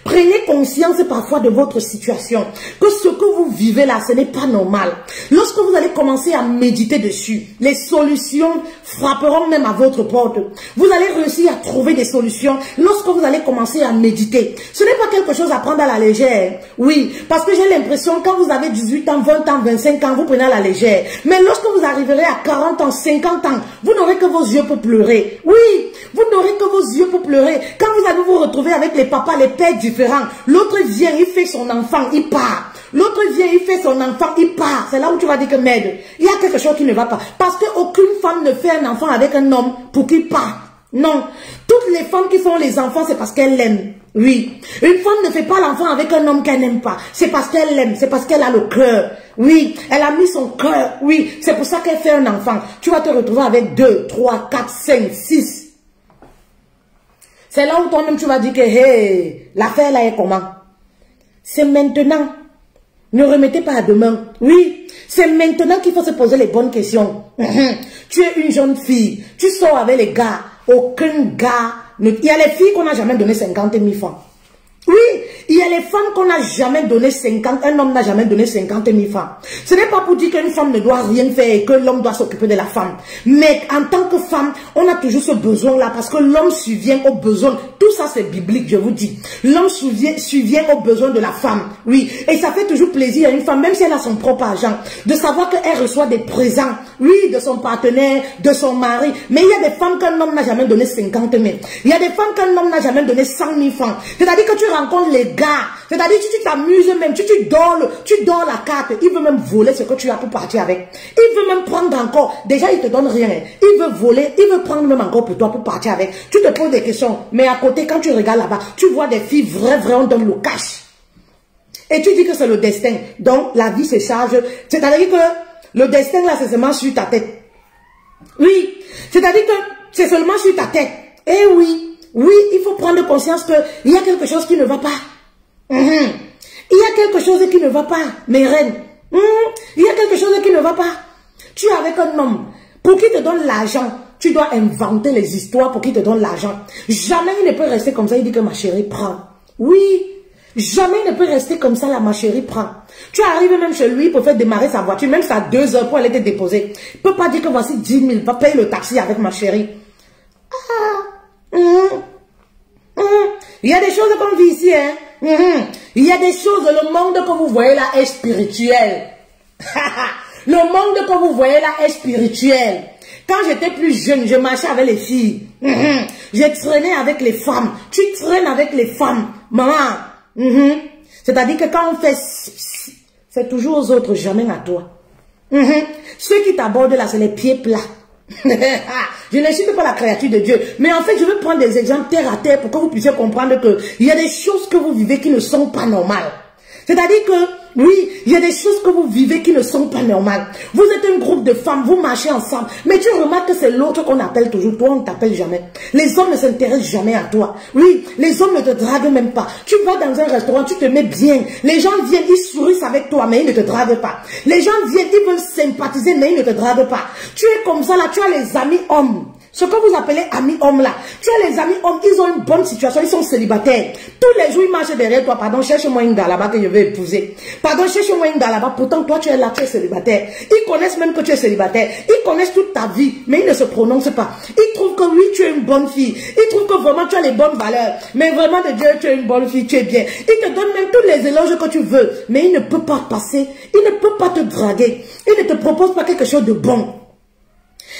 Prenez conscience parfois de votre situation, que ce que vous vivez là, ce n'est pas normal. Lorsque vous allez commencer à méditer dessus, les solutions frapperont même à votre porte. Vous allez réussir à trouver des solutions lorsque vous allez commencer à méditer. Ce n'est pas quelque chose à prendre à la légère. Oui, parce que j'ai l'impression quand vous avez 18 ans, 20 ans, 25 ans, vous prenez à la légère. Mais lorsque vous arriverez à 40 ans, 50 ans, vous n'aurez que vos yeux pour pleurer. Oui, vous n'aurez que vos yeux pour pleurer. Quand vous allez vous retrouver avec les papas, les pères différents, l'autre vient, il fait son enfant, il part. L'autre vient, il fait son enfant, il part. C'est là où tu vas dire que merde, il y a quelque chose qui ne va pas. Parce qu'aucune femme ne fait un enfant avec un homme pour qu'il parte. Non. Toutes les femmes qui font les enfants, c'est parce qu'elles l'aiment. Oui. Une femme ne fait pas l'enfant avec un homme qu'elle n'aime pas. C'est parce qu'elle l'aime. C'est parce qu'elle a le cœur. Oui. Elle a mis son cœur. Oui. C'est pour ça qu'elle fait un enfant. Tu vas te retrouver avec 2, 3, 4, 5, 6. C'est là où toi-même tu vas dire que hey, l'affaire là est comment? C'est maintenant. Ne remettez pas à demain. Oui, c'est maintenant qu'il faut se poser les bonnes questions. Tu es une jeune fille. Tu sors avec les gars. Aucun gars. Il y a les filles qu'on n'a jamais donné 50 000 francs. Oui, il y a les femmes qu'on n'a jamais donné 50, un homme n'a jamais donné 50 000 francs. Ce n'est pas pour dire qu'une femme ne doit rien faire et que l'homme doit s'occuper de la femme. Mais en tant que femme, on a toujours ce besoin-là parce que l'homme subvient aux besoins. Tout ça c'est biblique, je vous dis. L'homme subvient aux besoins de la femme. Oui, et ça fait toujours plaisir à une femme, même si elle a son propre argent, de savoir qu'elle reçoit des présents, oui, de son partenaire, de son mari. Mais il y a des femmes qu'un homme n'a jamais donné 50 000. Il y a des femmes qu'un homme n'a jamais donné 100 000 francs. C'est-à-dire que tu rencontres les gars, c'est-à-dire que tu t'amuses même, tu dors la carte, il veut même voler ce que tu as pour partir avec. Il veut même prendre encore, déjà il te donne rien, il veut voler, il veut prendre même encore pour toi pour partir avec. Tu te poses des questions, mais à côté quand tu regardes là-bas, tu vois des filles vraies, on donne le cash. Et tu dis que c'est le destin, donc la vie se charge, c'est-à-dire que le destin là c'est seulement sur ta tête. Oui, c'est-à-dire que c'est seulement sur ta tête. Eh oui. Oui, il faut prendre conscience qu'il y a quelque chose qui ne va pas. Il y a quelque chose qui ne va pas, mes reines. Il y a quelque chose qui ne va pas. Tu es avec un homme. Pour qu'il te donne l'argent, tu dois inventer les histoires pour qu'il te donne l'argent. Jamais il ne peut rester comme ça, il dit que ma chérie prend. Oui, jamais il ne peut rester comme ça, là, ma chérie prend. Tu arrives même chez lui pour faire démarrer sa voiture, même si à 2 heures pour aller te déposer. Il ne peut pas dire que voici 10 000, va payer le taxi avec ma chérie. Il y a des choses qu'on vit ici, hein. Il y a des choses, le monde que vous voyez là est spirituel. Le monde que vous voyez là est spirituel. Quand j'étais plus jeune, je marchais avec les filles. J'ai traîné avec les femmes. Tu traînes avec les femmes, maman. C'est-à-dire que quand on fait, c'est toujours aux autres, jamais à toi. Ceux qui t'abordent là, c'est les pieds plats. Je ne suis pas la créature de Dieu, mais en fait je veux prendre des exemples terre à terre pour que vous puissiez comprendre que il y a des choses que vous vivez qui ne sont pas normales. C'est-à-dire que oui, il y a des choses que vous vivez qui ne sont pas normales. Vous êtes un groupe de femmes, vous marchez ensemble, mais tu remarques que c'est l'autre qu'on appelle toujours. Toi, on ne t'appelle jamais. Les hommes ne s'intéressent jamais à toi. Oui, les hommes ne te draguent même pas. Tu vas dans un restaurant, tu te mets bien. Les gens viennent, ils sourient avec toi, mais ils ne te draguent pas. Les gens viennent, ils veulent sympathiser, mais ils ne te draguent pas. Tu es comme ça là, tu as les amis hommes. Ce que vous appelez amis hommes là, tu as les amis hommes, ils ont une bonne situation, ils sont célibataires. Tous les jours, ils marchent derrière toi. Pardon, cherche-moi une gars là-bas que je vais épouser. Pardon, cherche-moi une gars là-bas. Pourtant, toi, tu es là, tu es célibataire. Ils connaissent même que tu es célibataire. Ils connaissent toute ta vie, mais ils ne se prononcent pas. Ils trouvent que oui, tu es une bonne fille. Ils trouvent que vraiment, tu as les bonnes valeurs. Mais vraiment, de Dieu, tu es une bonne fille, tu es bien. Ils te donnent même tous les éloges que tu veux. Mais ils ne peuvent pas passer. Ils ne peuvent pas te draguer. Ils ne te proposent pas quelque chose de bon.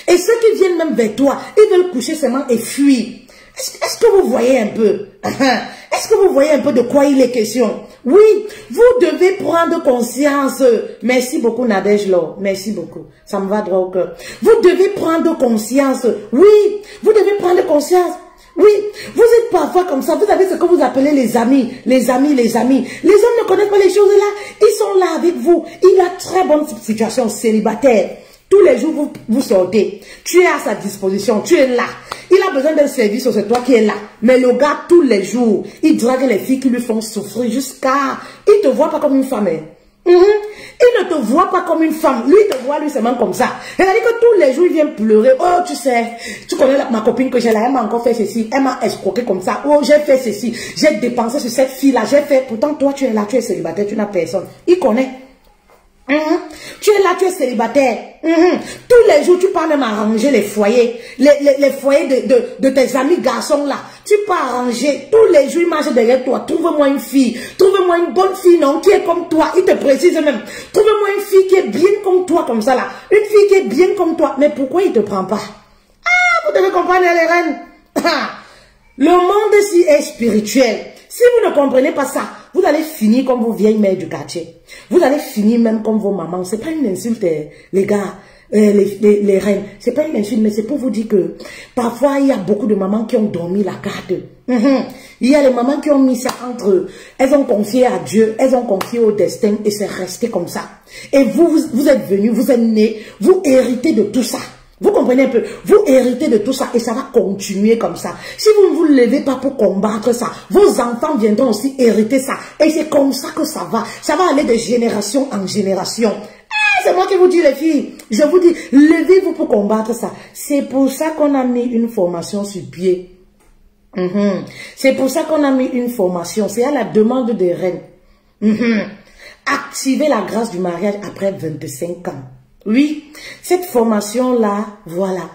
Et ceux qui viennent même vers toi, ils veulent coucher seulement et fuir. Est-ce que vous voyez un peu? Est-ce que vous voyez un peu de quoi il est question? Oui, vous devez prendre conscience. Merci beaucoup Nadège Laure, merci beaucoup. Ça me va droit au cœur. Vous devez prendre conscience. Oui, vous devez prendre conscience. Oui, vous êtes parfois comme ça, vous avez ce que vous appelez les amis, les amis, les amis. Les hommes ne connaissent pas les choses là, ils sont là avec vous. Il a très bonne situation, célibataire. Tous les jours, vous sortez. Tu es à sa disposition, tu es là. Il a besoin d'un service, c'est toi qui es là. Mais le gars, tous les jours, il drague les filles qui lui font souffrir jusqu'à... Il ne te voit pas comme une femme. Il ne te voit pas comme une femme. Lui, il te voit lui seulement comme ça. C'est-à-dire que tous les jours, il vient pleurer. Oh, tu sais, tu connais ma copine que j'ai là, elle m'a encore fait ceci. Elle m'a escroqué comme ça. Oh, j'ai fait ceci. J'ai dépensé sur cette fille-là. J'ai fait... Pourtant, toi, tu es là, tu es célibataire, tu n'as personne. Il connaît. Tu es là, tu es célibataire. Tous les jours, tu pars même arranger les foyers. Les foyers de tes amis garçons là. Tu pars arranger. Tous les jours, ils marchent derrière toi. Trouve-moi une fille. Trouve-moi une bonne fille, non, qui est comme toi. Il te précise même. Trouve-moi une fille qui est bien comme toi, comme ça là. Une fille qui est bien comme toi. Mais pourquoi il ne te prend pas? Ah, vous devez comprendre les reines. Le monde-ci est spirituel. Si vous ne comprenez pas ça, vous allez finir comme vos vieilles mères du quartier. Vous allez finir même comme vos mamans. C'est pas une insulte, les gars, les reines. C'est pas une insulte, mais c'est pour vous dire que parfois, il y a beaucoup de mamans qui ont dormi la carte. Il y a les mamans qui ont mis ça entre eux. Elles ont confié à Dieu, elles ont confié au destin et c'est resté comme ça. Et vous êtes venus, vous êtes nés, vous héritez de tout ça. Vous comprenez un peu? Vous héritez de tout ça et ça va continuer comme ça. Si vous ne vous levez pas pour combattre ça, vos enfants viendront aussi hériter ça. Et c'est comme ça que ça va. Ça va aller de génération en génération. C'est moi qui vous dis les filles. Je vous dis, levez-vous pour combattre ça. C'est pour ça qu'on a mis une formation sur pied. C'est pour ça qu'on a mis une formation. C'est à la demande des reines. Activer la grâce du mariage après 25 ans. Oui, cette formation-là, voilà.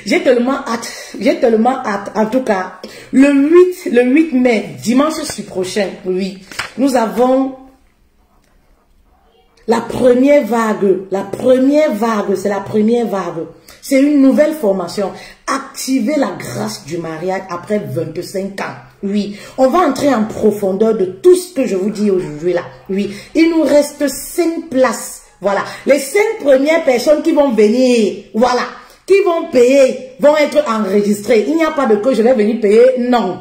J'ai tellement hâte. En tout cas, le 8 mai, dimanche prochain, oui, nous avons la première vague. La première vague, c'est la première vague. C'est une nouvelle formation. Activer la grâce du mariage après 25 ans. Oui, on va entrer en profondeur de tout ce que je vous dis aujourd'hui là. Oui, il nous reste 5 places. Voilà, les 5 premières personnes qui vont venir, voilà, qui vont payer, vont être enregistrées. Il n'y a pas de que je vais venir payer, non.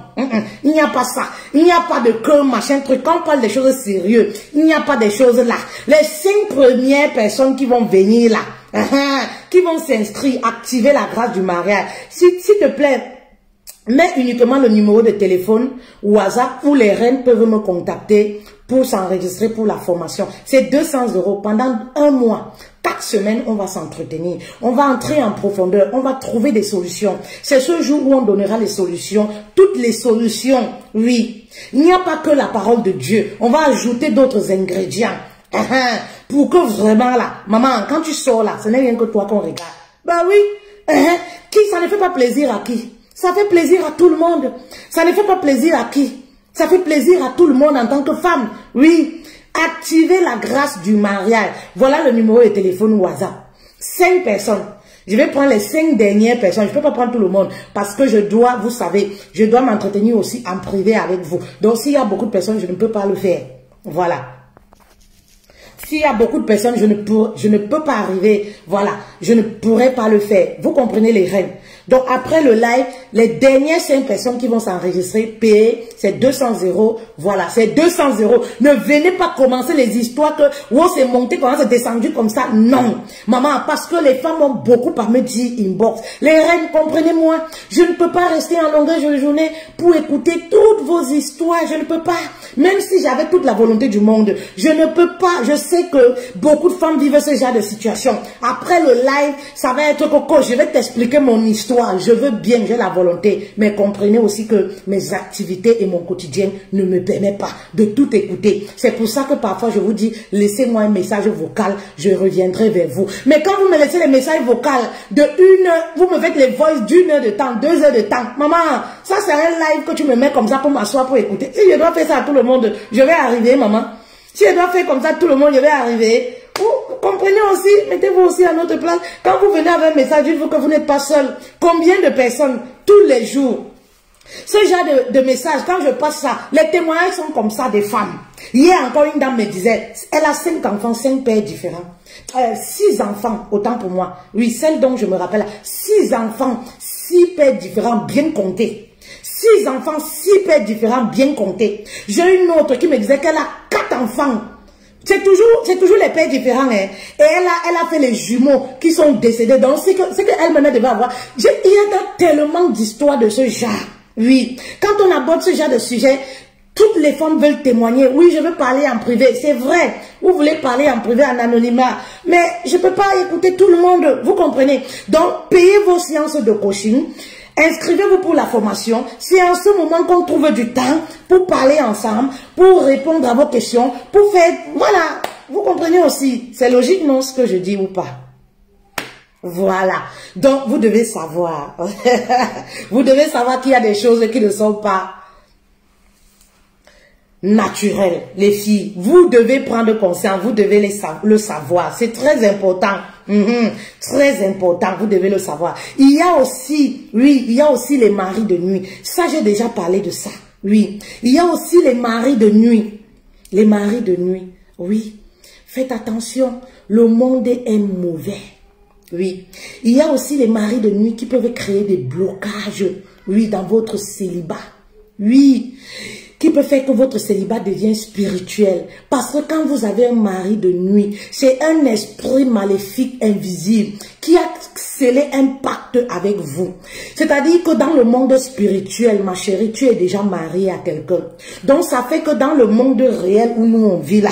Il n'y a pas ça. Il n'y a pas de que machin truc. Quand on parle des choses sérieuses, il n'y a pas des choses là. Les 5 premières personnes qui vont venir là, qui vont s'inscrire, activer la grâce du mariage. S'il te plaît, mets uniquement le numéro de téléphone WhatsApp où les reines peuvent me contacter pour s'enregistrer pour la formation. C'est 200 € pendant 1 mois. 4 semaines, on va s'entretenir. On va entrer en profondeur. On va trouver des solutions. C'est ce jour où on donnera les solutions. Toutes les solutions, oui. Il n'y a pas que la parole de Dieu. On va ajouter d'autres ingrédients. Pour que vraiment là, maman, quand tu sors là, ce n'est rien que toi qu'on regarde. Bah oui. Ça ne fait pas plaisir à qui? Ça fait plaisir à tout le monde. Ça ne fait pas plaisir à qui? Ça fait plaisir à tout le monde en tant que femme. Oui. Activez la grâce du mariage. Voilà le numéro de téléphone WhatsApp. 5 personnes. Je vais prendre les 5 dernières personnes. Je ne peux pas prendre tout le monde parce que je dois, vous savez, je dois m'entretenir aussi en privé avec vous. Donc s'il y a beaucoup de personnes, je ne peux pas le faire. Voilà. S'il y a beaucoup de personnes, je ne peux pas arriver. Voilà, je ne pourrais pas le faire. Vous comprenez les règles. Donc après le live, les dernières 5 personnes qui vont s'enregistrer, payer, c'est 200 €. Voilà, c'est 200 €. Ne venez pas commencer les histoires que, oh, c'est monté, comment c'est descendu comme ça. Non, maman, parce que les femmes ont beaucoup à me dire inbox. Les reines, comprenez-moi, je ne peux pas rester en longueur de journée pour écouter toutes vos histoires. Je ne peux pas. Même si j'avais toute la volonté du monde, je ne peux pas. Je sais que beaucoup de femmes vivent ce genre de situation. Après le live, ça va être coco. Je vais t'expliquer mon histoire. Je veux bien, j'ai la volonté. Mais comprenez aussi que mes activités et mon quotidien ne me permettent pas de tout écouter. C'est pour ça que parfois je vous dis, laissez-moi un message vocal, je reviendrai vers vous. Mais quand vous me laissez les messages vocaux de 1 heure, vous me faites les voices d'1 heure de temps, 2 heures de temps. Maman, ça c'est un live que tu me mets comme ça pour m'asseoir, pour écouter. Si je dois faire ça à tout le monde, je vais arriver, maman. Si je dois faire comme ça à tout le monde, je vais arriver. comprenez aussi, mettez-vous aussi à notre place. Quand vous venez avec un message, dites-vous que vous n'êtes pas seul. Combien de personnes, tous les jours, ce genre de message, quand je passe ça, les témoignages sont comme ça des femmes. Hier encore, une dame me disait, elle a 5 enfants, 5 pères différents. 6 enfants, autant pour moi. Oui, celle dont je me rappelle, 6 enfants, 6 pères différents, bien comptés. 6 enfants, 6 pères différents, bien comptés. J'ai une autre qui me disait qu'elle a 4 enfants. C'est toujours les pères différents, hein. Et elle a fait les jumeaux qui sont décédés. Donc, c'est qu'elle-même devait avoir. Il y a tellement d'histoires de ce genre. Oui. Quand on aborde ce genre de sujet, toutes les femmes veulent témoigner. Oui, je veux parler en privé. C'est vrai. Vous voulez parler en privé, en anonymat. Mais je ne peux pas écouter tout le monde. Vous comprenez? Donc, payez vos séances de coaching. Inscrivez-vous pour la formation. C'est en ce moment qu'on trouve du temps pour parler ensemble, pour répondre à vos questions, pour faire... Voilà. Vous comprenez aussi. C'est logique, non, ce que je dis ou pas? Voilà. Donc, vous devez savoir. Vous devez savoir qu'il y a des choses qui ne sont pas naturelles. Les filles, vous devez prendre conscience. Vous devez le savoir. C'est très important. Très important. Vous devez le savoir. Il y a aussi, oui, il y a aussi les maris de nuit. Ça, j'ai déjà parlé de ça. Oui. Il y a aussi les maris de nuit. Les maris de nuit. Oui. Faites attention. Le monde est mauvais. Oui. Il y a aussi les maris de nuit qui peuvent créer des blocages, oui, dans votre célibat. Oui. Qui peut faire que votre célibat devienne spirituel. Parce que quand vous avez un mari de nuit, c'est un esprit maléfique invisible qui a scellé un pacte avec vous. C'est-à-dire que dans le monde spirituel, ma chérie, tu es déjà mariée à quelqu'un. Donc ça fait que dans le monde réel où nous on vit là,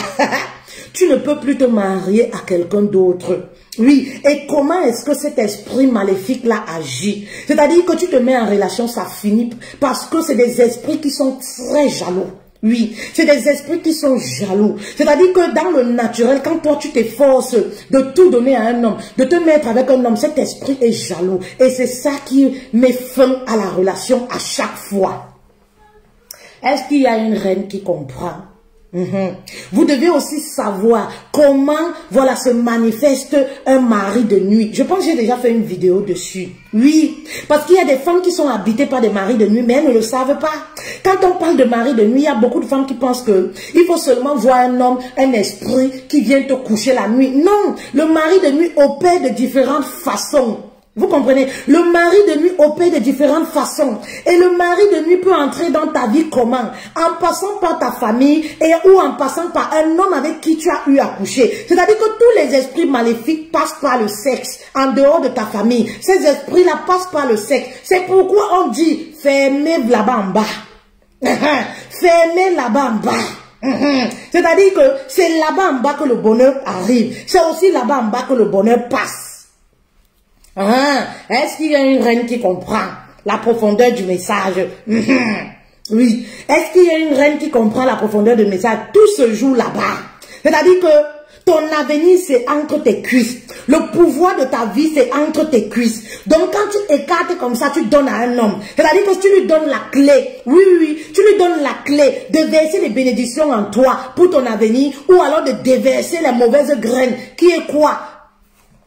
tu ne peux plus te marier à quelqu'un d'autre. Oui, et comment est-ce que cet esprit maléfique-là agit? C'est-à-dire que tu te mets en relation, ça finit, parce que c'est des esprits qui sont très jaloux. Oui, c'est des esprits qui sont jaloux. C'est-à-dire que dans le naturel, quand toi tu t'efforces de tout donner à un homme, de te mettre avec un homme, cet esprit est jaloux. Et c'est ça qui met fin à la relation à chaque fois. Est-ce qu'il y a une reine qui comprend? Vous devez aussi savoir comment, voilà, se manifeste un mari de nuit. Je pense que j'ai déjà fait une vidéo dessus. Oui, parce qu'il y a des femmes qui sont habitées par des maris de nuit, mais elles ne le savent pas. Quand on parle de mari de nuit, il y a beaucoup de femmes qui pensent que il faut seulement voir un homme, un esprit qui vient te coucher la nuit. Non, le mari de nuit opère de différentes façons. Vous comprenez? Le mari de nuit opère de différentes façons. Et le mari de nuit peut entrer dans ta vie comment? En passant par ta famille ou en passant par un homme avec qui tu as eu à coucher. C'est-à-dire que tous les esprits maléfiques passent par le sexe en dehors de ta famille. Ces esprits-là passent par le sexe. C'est pourquoi on dit fermez là-bas en bas. Fermez là-bas en bas. C'est-à-dire que c'est là-bas en bas que le bonheur arrive. C'est aussi là-bas en bas que le bonheur passe. Est-ce qu'il y a une reine qui comprend la profondeur du message? Oui. Est-ce qu'il y a une reine qui comprend la profondeur du message? Tout se joue là-bas. C'est-à-dire que ton avenir, c'est entre tes cuisses. Le pouvoir de ta vie, c'est entre tes cuisses. Donc, quand tu écartes comme ça, tu donnes à un homme. C'est-à-dire que tu lui donnes la clé. Oui, tu lui donnes la clé de verser les bénédictions en toi pour ton avenir, ou alors de déverser les mauvaises graines. Qui est quoi?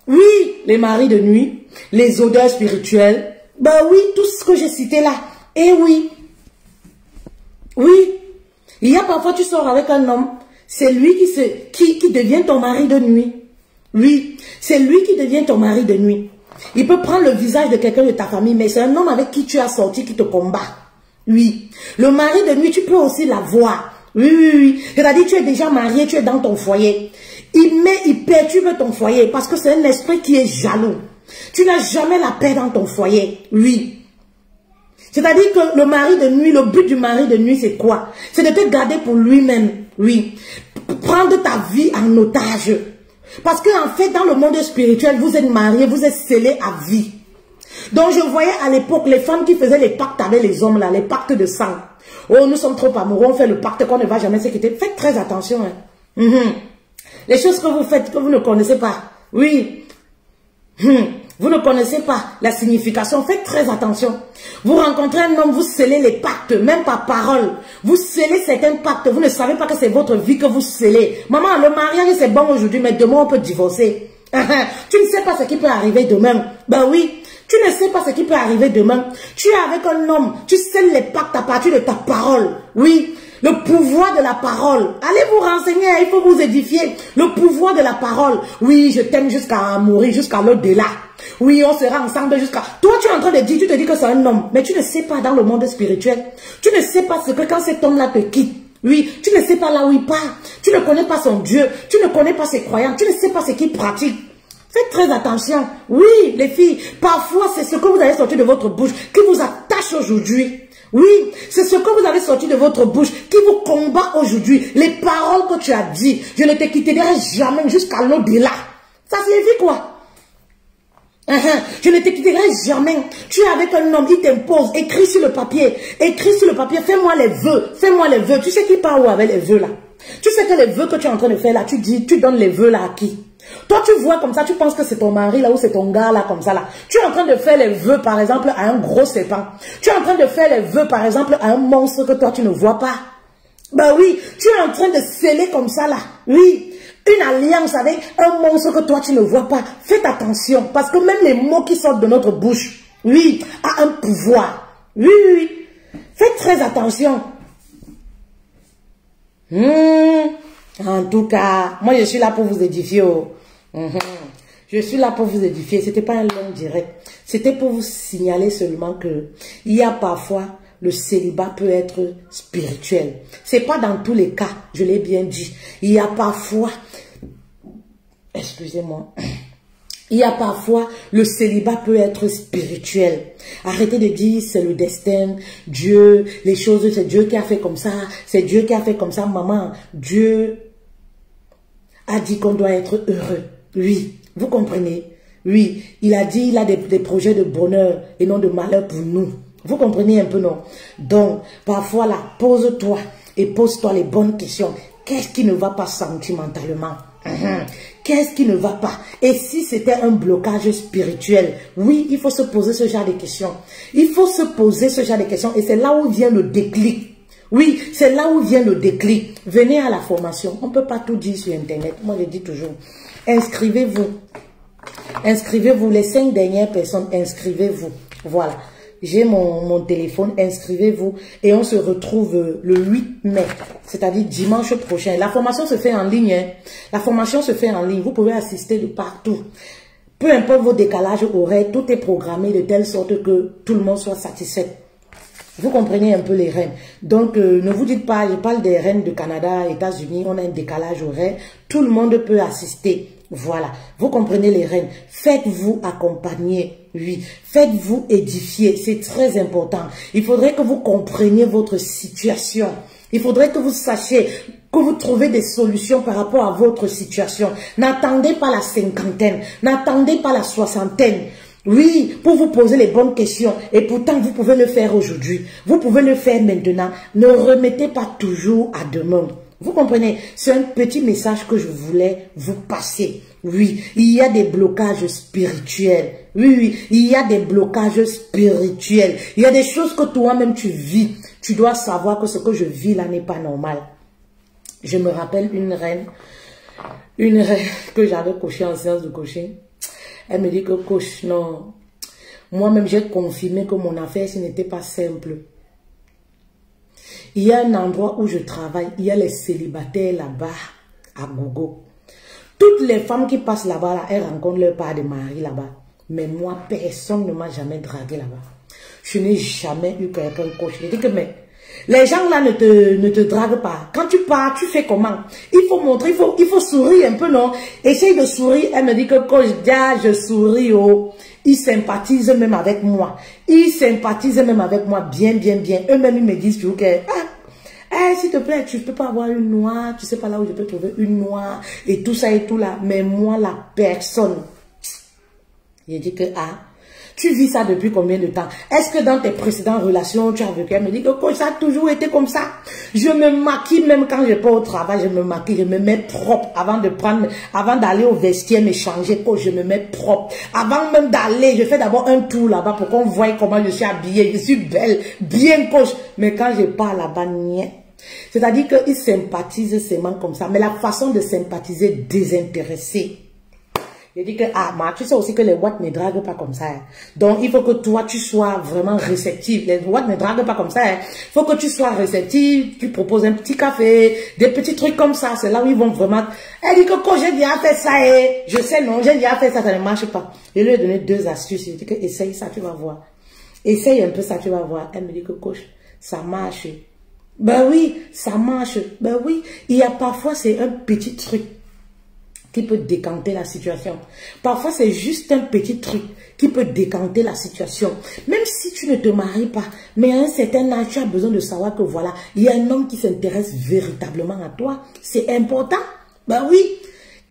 Oui, les maris de nuit, les odeurs spirituelles, ben oui, tout ce que j'ai cité là. Et oui, oui, il y a parfois tu sors avec un homme, c'est lui qui devient ton mari de nuit. Oui, c'est lui qui devient ton mari de nuit. Il peut prendre le visage de quelqu'un de ta famille, mais c'est un homme avec qui tu as sorti qui te combat. Oui, le mari de nuit, tu peux aussi l'avoir. Oui. C'est-à-dire tu es déjà marié, tu es dans ton foyer. Il perturbe ton foyer parce que c'est un esprit qui est jaloux. Tu n'as jamais la paix dans ton foyer. Oui. C'est-à-dire que le mari de nuit, le but du mari de nuit, c'est quoi? C'est de te garder pour lui-même. Oui. Prendre ta vie en otage. Parce qu'en fait, dans le monde spirituel, vous êtes mariés, vous êtes scellés à vie. Donc, je voyais à l'époque les femmes qui faisaient les pactes avec les hommes, là, les pactes de sang. Oh, nous sommes trop amoureux, on fait le pacte qu'on ne va jamais se quitter. Faites très attention. Les choses que vous faites, que vous ne connaissez pas. Oui. Vous ne connaissez pas la signification. Faites très attention. Vous rencontrez un homme, vous scellez les pactes, même par parole. Vous scellez certains pactes. Vous ne savez pas que c'est votre vie que vous scellez. Maman, le mariage c'est bon aujourd'hui, mais demain on peut divorcer. Tu ne sais pas ce qui peut arriver demain. Ben oui, tu ne sais pas ce qui peut arriver demain. Tu es avec un homme, tu scelles les pactes à partir de ta parole. Oui. Le pouvoir de la parole. Allez vous renseigner, il faut vous édifier. Le pouvoir de la parole. Oui, je t'aime jusqu'à mourir, jusqu'à l'au-delà. Oui, on sera ensemble jusqu'à... Toi, tu es en train de dire, tu te dis que c'est un homme. Mais tu ne sais pas dans le monde spirituel. Tu ne sais pas ce que quand cet homme-là te quitte. Oui, tu ne sais pas là où il part. Tu ne connais pas son Dieu. Tu ne connais pas ses croyances. Tu ne sais pas ce qu'il pratique. Faites très attention. Oui, les filles, parfois c'est ce que vous avez sorti de votre bouche qui vous attache aujourd'hui. Oui, c'est ce que vous avez sorti de votre bouche qui vous combat aujourd'hui. Les paroles que tu as dit, je ne te quitterai jamais jusqu'à l'au-delà. Ça signifie quoi? Je ne te quitterai jamais. Tu es avec un homme, il t'impose. Écris sur le papier. Écris sur le papier. Fais-moi les vœux. Fais-moi les vœux. Tu sais qui part où avec les vœux là? Tu sais que les vœux que tu es en train de faire là, tu dis, tu donnes les vœux là à qui? Toi, tu vois comme ça, tu penses que c'est ton mari là ou c'est ton gars là comme ça là. Tu es en train de faire les vœux par exemple à un gros serpent. Tu es en train de faire les vœux par exemple à un monstre que toi tu ne vois pas. Ben oui, tu es en train de sceller comme ça là. Oui, une alliance avec un monstre que toi tu ne vois pas. Faites attention parce que même les mots qui sortent de notre bouche, oui, a un pouvoir. Oui, oui, oui. Faites très attention. En tout cas, moi je suis là pour vous édifier. Je suis là pour vous édifier. C'était pas un long direct. C'était pour vous signaler seulement que il y a parfois le célibat peut être spirituel. C'est pas dans tous les cas, je l'ai bien dit. Il y a parfois, excusez-moi, il y a parfois le célibat peut être spirituel. Arrêtez de dire c'est le destin, Dieu, les choses, c'est Dieu qui a fait comme ça, c'est Dieu qui a fait comme ça, maman. Dieu a dit qu'on doit être heureux. Oui, vous comprenez? Oui, il a dit il a des projets de bonheur et non de malheur pour nous. Vous comprenez un peu, non? Donc, parfois là, pose-toi et pose-toi les bonnes questions. Qu'est-ce qui ne va pas sentimentalement? Qu'est-ce qui ne va pas? Et si c'était un blocage spirituel? Oui, il faut se poser ce genre de questions. Il faut se poser ce genre de questions et c'est là où vient le déclic. Oui, c'est là où vient le déclic. Venez à la formation. On ne peut pas tout dire sur Internet. Moi, je dis toujours, inscrivez-vous. Inscrivez-vous. Les 5 dernières personnes, inscrivez-vous. Voilà. J'ai mon téléphone, inscrivez-vous et on se retrouve le 8 mai, c'est-à-dire dimanche prochain. La formation se fait en ligne. Hein. La formation se fait en ligne. Vous pouvez assister de partout. Peu importe vos décalages horaires, tout est programmé de telle sorte que tout le monde soit satisfait. Vous comprenez un peu les reines. Donc, ne vous dites pas, je parle des reines de Canada, États-Unis, on a un décalage horaire. Tout le monde peut assister. Voilà. Vous comprenez les reines. Faites-vous accompagner. Oui. Faites-vous édifier. C'est très important. Il faudrait que vous compreniez votre situation. Il faudrait que vous sachiez, que vous trouvez des solutions par rapport à votre situation. N'attendez pas la cinquantaine. N'attendez pas la soixantaine. Oui, pour vous poser les bonnes questions. Et pourtant, vous pouvez le faire aujourd'hui. Vous pouvez le faire maintenant. Ne remettez pas toujours à demain. Vous comprenez? C'est un petit message que je voulais vous passer. Oui, il y a des blocages spirituels. Oui, oui, il y a des blocages spirituels. Il y a des choses que toi-même tu vis. Tu dois savoir que ce que je vis là n'est pas normal. Je me rappelle une reine que j'avais coachée en séance de coaching. Elle me dit que coach, non. Moi-même, j'ai confirmé que mon affaire, ce n'était pas simple. Il y a un endroit où je travaille, il y a les célibataires là-bas, à Gogo. Toutes les femmes qui passent là-bas, là, elles rencontrent leur part de mari là-bas. Mais moi, personne ne m'a jamais dragué là-bas. Je n'ai jamais eu quelqu'un coach. Je dis que, mais les gens là ne te draguent pas. Quand tu pars, tu fais comment? Il faut montrer, il faut sourire un peu, non? Essaye de sourire. Elle me dit que coach, je souris, oh. Ils sympathisent même avec moi. Ils sympathisent même avec moi bien, bien, bien. Eux-mêmes, ils me disent que, s'il te plaît, tu ne peux pas avoir une noire. Tu sais pas là où je peux trouver une noire. Et tout ça et tout là. Mais moi, la personne. Je dis que, Tu vis ça depuis combien de temps? Est-ce que dans tes précédentes relations, tu as vécu? Elle me dit que coach, ça a toujours été comme ça. Je me maquille même quand je pars au travail, je me maquille, je me mets propre avant d'aller au vestiaire me changer, coach, je me mets propre. Avant même d'aller, je fais d'abord un tour là-bas pour qu'on voie comment je suis habillée. Je suis belle, bien coach. Mais quand je pars là-bas, niet. C'est-à-dire qu'ils sympathisent seulement comme ça. Mais la façon de sympathiser désintéressée. Je dis que, ah, mais tu sais aussi que les watts ne draguent pas comme ça. Hein. Donc, il faut que toi, tu sois vraiment réceptif. Les watts ne draguent pas comme ça. Hein. Il faut que tu sois réceptif. Tu proposes un petit café, des petits trucs comme ça. C'est là où ils vont vraiment... Elle dit que quand j'ai déjà fait ça, et je sais non, j'ai déjà fait ça, ça ne marche pas. Je lui ai donné 2 astuces. Je dis que, essaye ça, tu vas voir. Essaye un peu ça, tu vas voir. Elle me dit que, coach, ça marche. Ben oui, ça marche. Ben oui, il y a parfois, c'est un petit truc qui peut décanter la situation. Parfois, c'est juste un petit truc qui peut décanter la situation. Même si tu ne te maries pas, mais à un certain âge, tu as besoin de savoir que voilà, il y a un homme qui s'intéresse véritablement à toi. C'est important. Ben oui.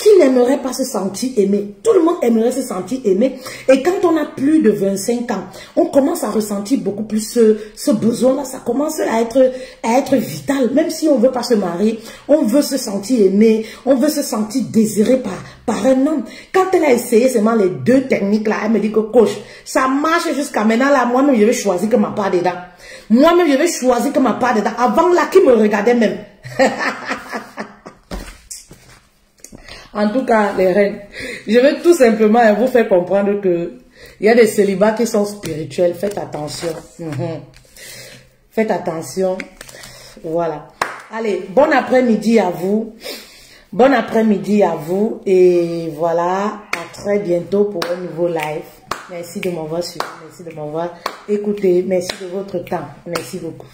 Qui n'aimerait pas se sentir aimé? Tout le monde aimerait se sentir aimé. Et quand on a plus de 25 ans, on commence à ressentir beaucoup plus ce besoin-là. Ça commence à être vital. Même si on ne veut pas se marier, on veut se sentir aimé, on veut se sentir désiré par un homme. Quand elle a essayé seulement les 2 techniques-là, elle me dit que coach, ça marche jusqu'à maintenant. Là, moi-même, je vais choisir que ma part dedans. Moi-même, je vais choisir que ma part dedans. Avant là, qui me regardait même. En tout cas, les reines, je veux tout simplement vous faire comprendre que il y a des célibats qui sont spirituels. Faites attention. Faites attention. Voilà. Allez, bon après-midi à vous. Bon après-midi à vous. Et voilà, à très bientôt pour un nouveau live. Merci de m'avoir suivi. Merci de m'avoir écouté. Merci de votre temps. Merci beaucoup.